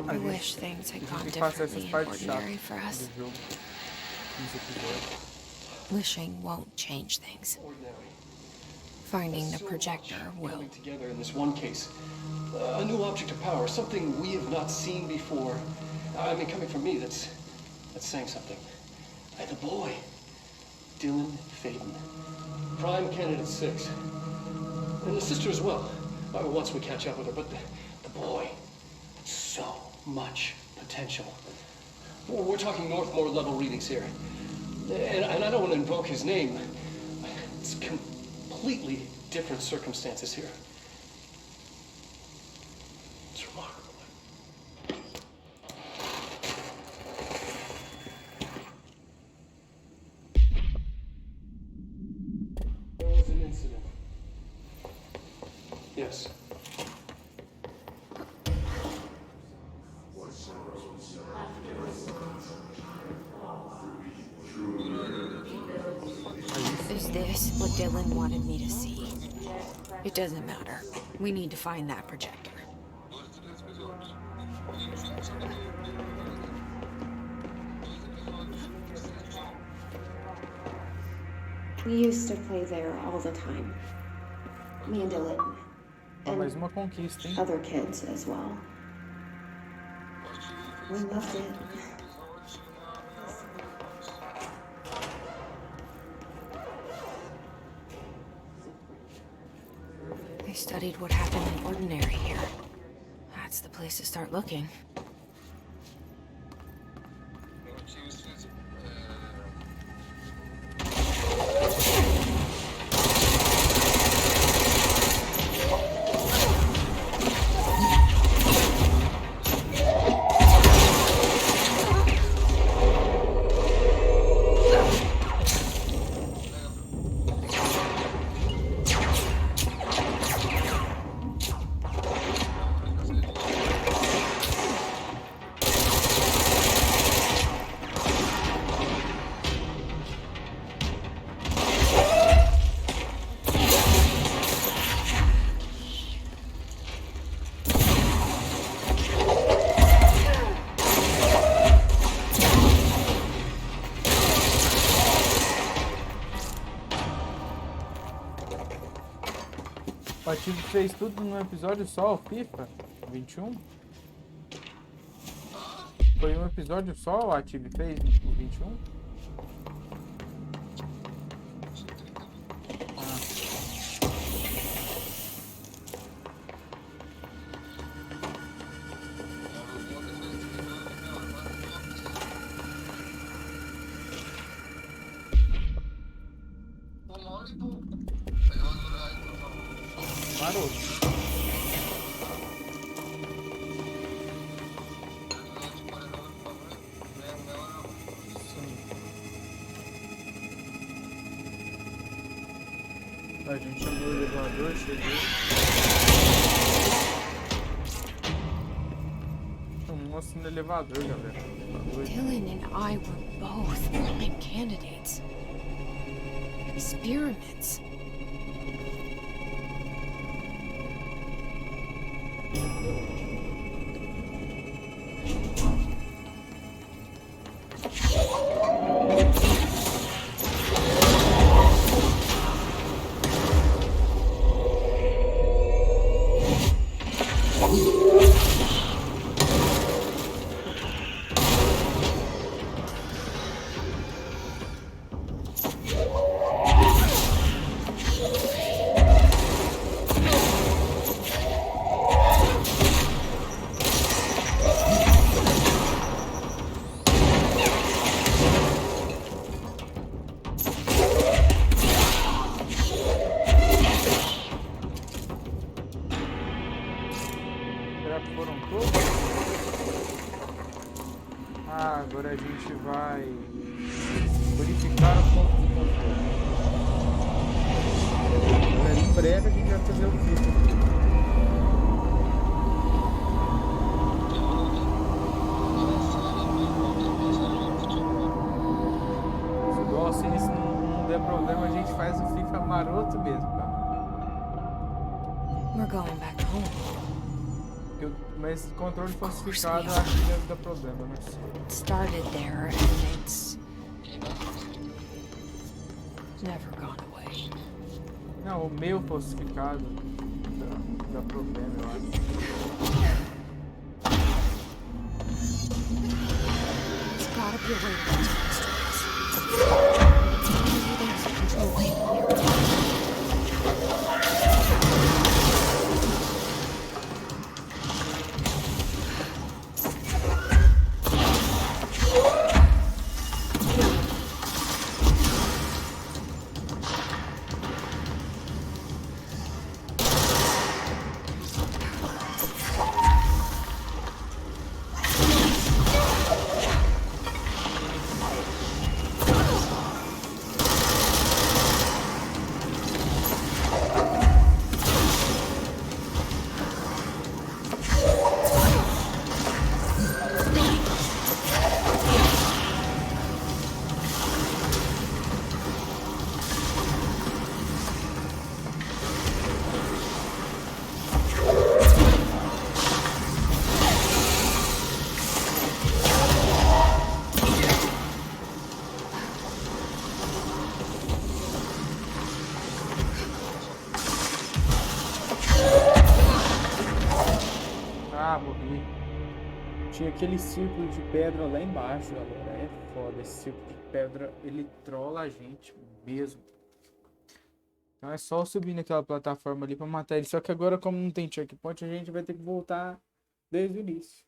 I wish things had gone Essas differently in partes ordinary chatas for us. do jogo. Nesse episódio. Wishing won't change things. Finding the projector will. Together in this one case. A new object of power, something we have not seen before. I mean, coming from me, that's saying something. The boy, Dylan Faden, Prime Candidate 6. And the sister as well, once we catch up with her. But the boy, so much potential. We're talking Northmore level readings here. And I don't want to invoke his name. It's completely different circumstances here. It's remarkable. There was an incident. Yes. Is this what Dylan wanted me to see? It doesn't matter. We need to find that projector. We used to play there all the time. Me and Dylan. And Mais uma conquista, hein? other kids as well. We loved it. They studied what happened in Ordinary here. That's the place to start looking. O Ativo fez tudo num episódio só, o FIFA 21? Foi um episódio só o Ativo fez o 21? Maroto. A gente chamou o elevador, chegou. Tinha um moço no elevador, galera. Dylan and I were both prime candidates. Experiments. Agora a gente vai verificar o ponto de controle. Em breve a gente vai fazer o FIFA. Se não der problema, a gente faz o FIFA maroto mesmo, tá? We're going back home. Mas controle falsificado acho que deve dar problema, né? It started there and it's never gone away. Não, o meu falsificado dá problema, eu acho. There's gotta be a way to get to these doors. Maybe there's a control panel here. Ah, morri. Tinha aquele círculo de pedra lá embaixo, galera. É foda. Esse círculo de pedra, ele trola a gente mesmo. Então é só subir naquela plataforma ali pra matar ele. Só que agora, como não tem checkpoint, a gente vai ter que voltar desde o início.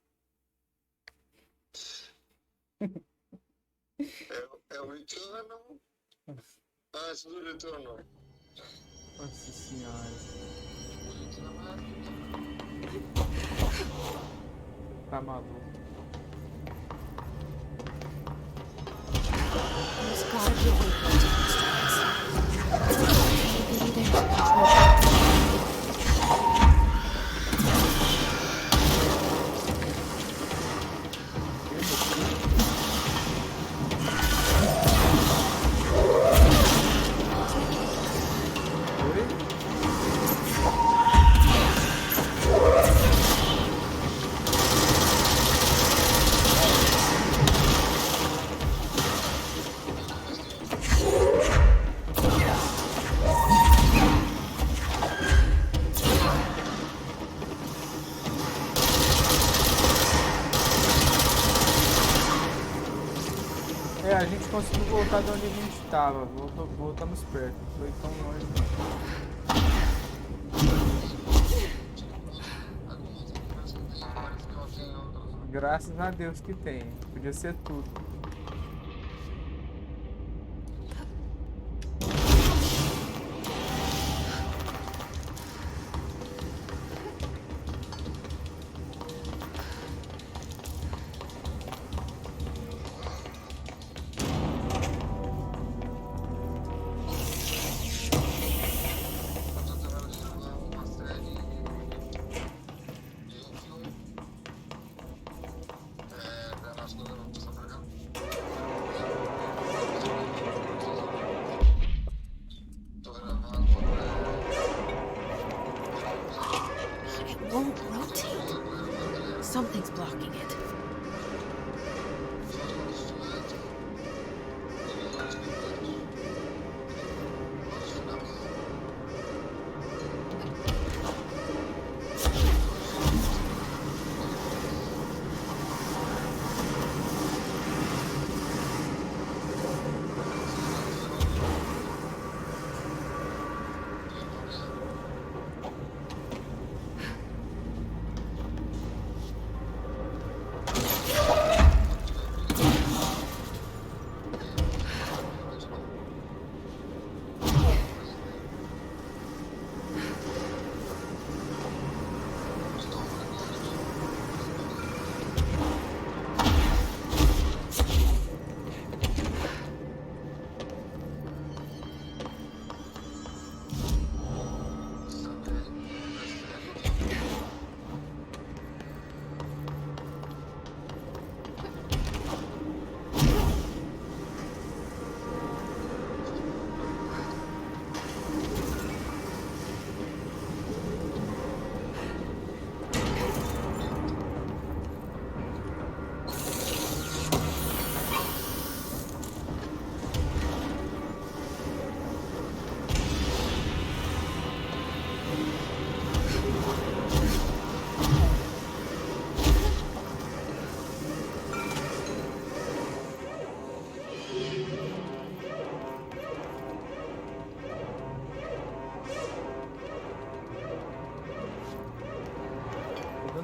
É o retorno antes do retorno. Nossa senhora. Tá maluco. There's gotta be a way to get to these doors. Maybe there's a control panel. É, a gente conseguiu voltar de onde a gente estava. Voltamos perto. Não foi tão longe não. Graças a Deus que tem. Podia ser tudo. It won't rotate. Something's blocking it.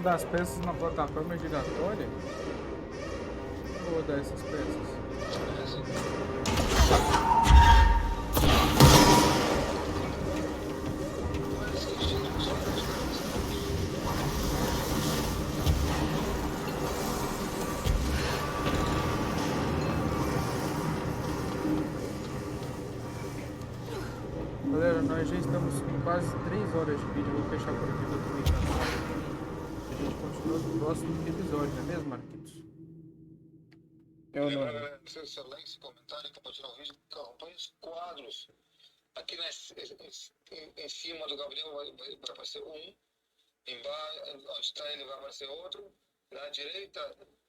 dar as peças na plataforma giratória? Ou vou dar essas peças? Galera, nós já estamos com quase 3 horas de vídeo. Eu vou fechar por aqui, eu tô meio cansado. A gente continua no próximo episódio, não é mesmo, Marquitos? É o nome. Galera, não sei se é like, se comentar, compartilhar o vídeo. Acompanhe os quadros. Aqui em cima do Gabriel vai aparecer um. Embaixo, onde está ele, vai aparecer outro. Na direita,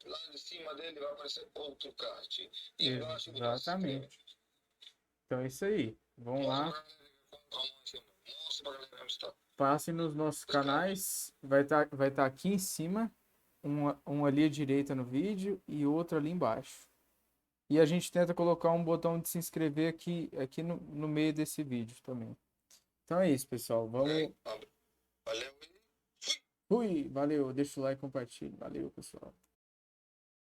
lá de cima dele, vai aparecer outro kart. E embaixo do nosso Exatamente. Então é isso aí. Vão lá. Mostra pra galera onde está. Passem nos nossos canais. Vai tá aqui em cima. Um ali à direita no vídeo e outro ali embaixo. E a gente tenta colocar um botão de se inscrever aqui no meio desse vídeo também. Então é isso, pessoal. Vamos. Valeu. Fui! Valeu. Deixa o like e compartilha. Valeu, pessoal.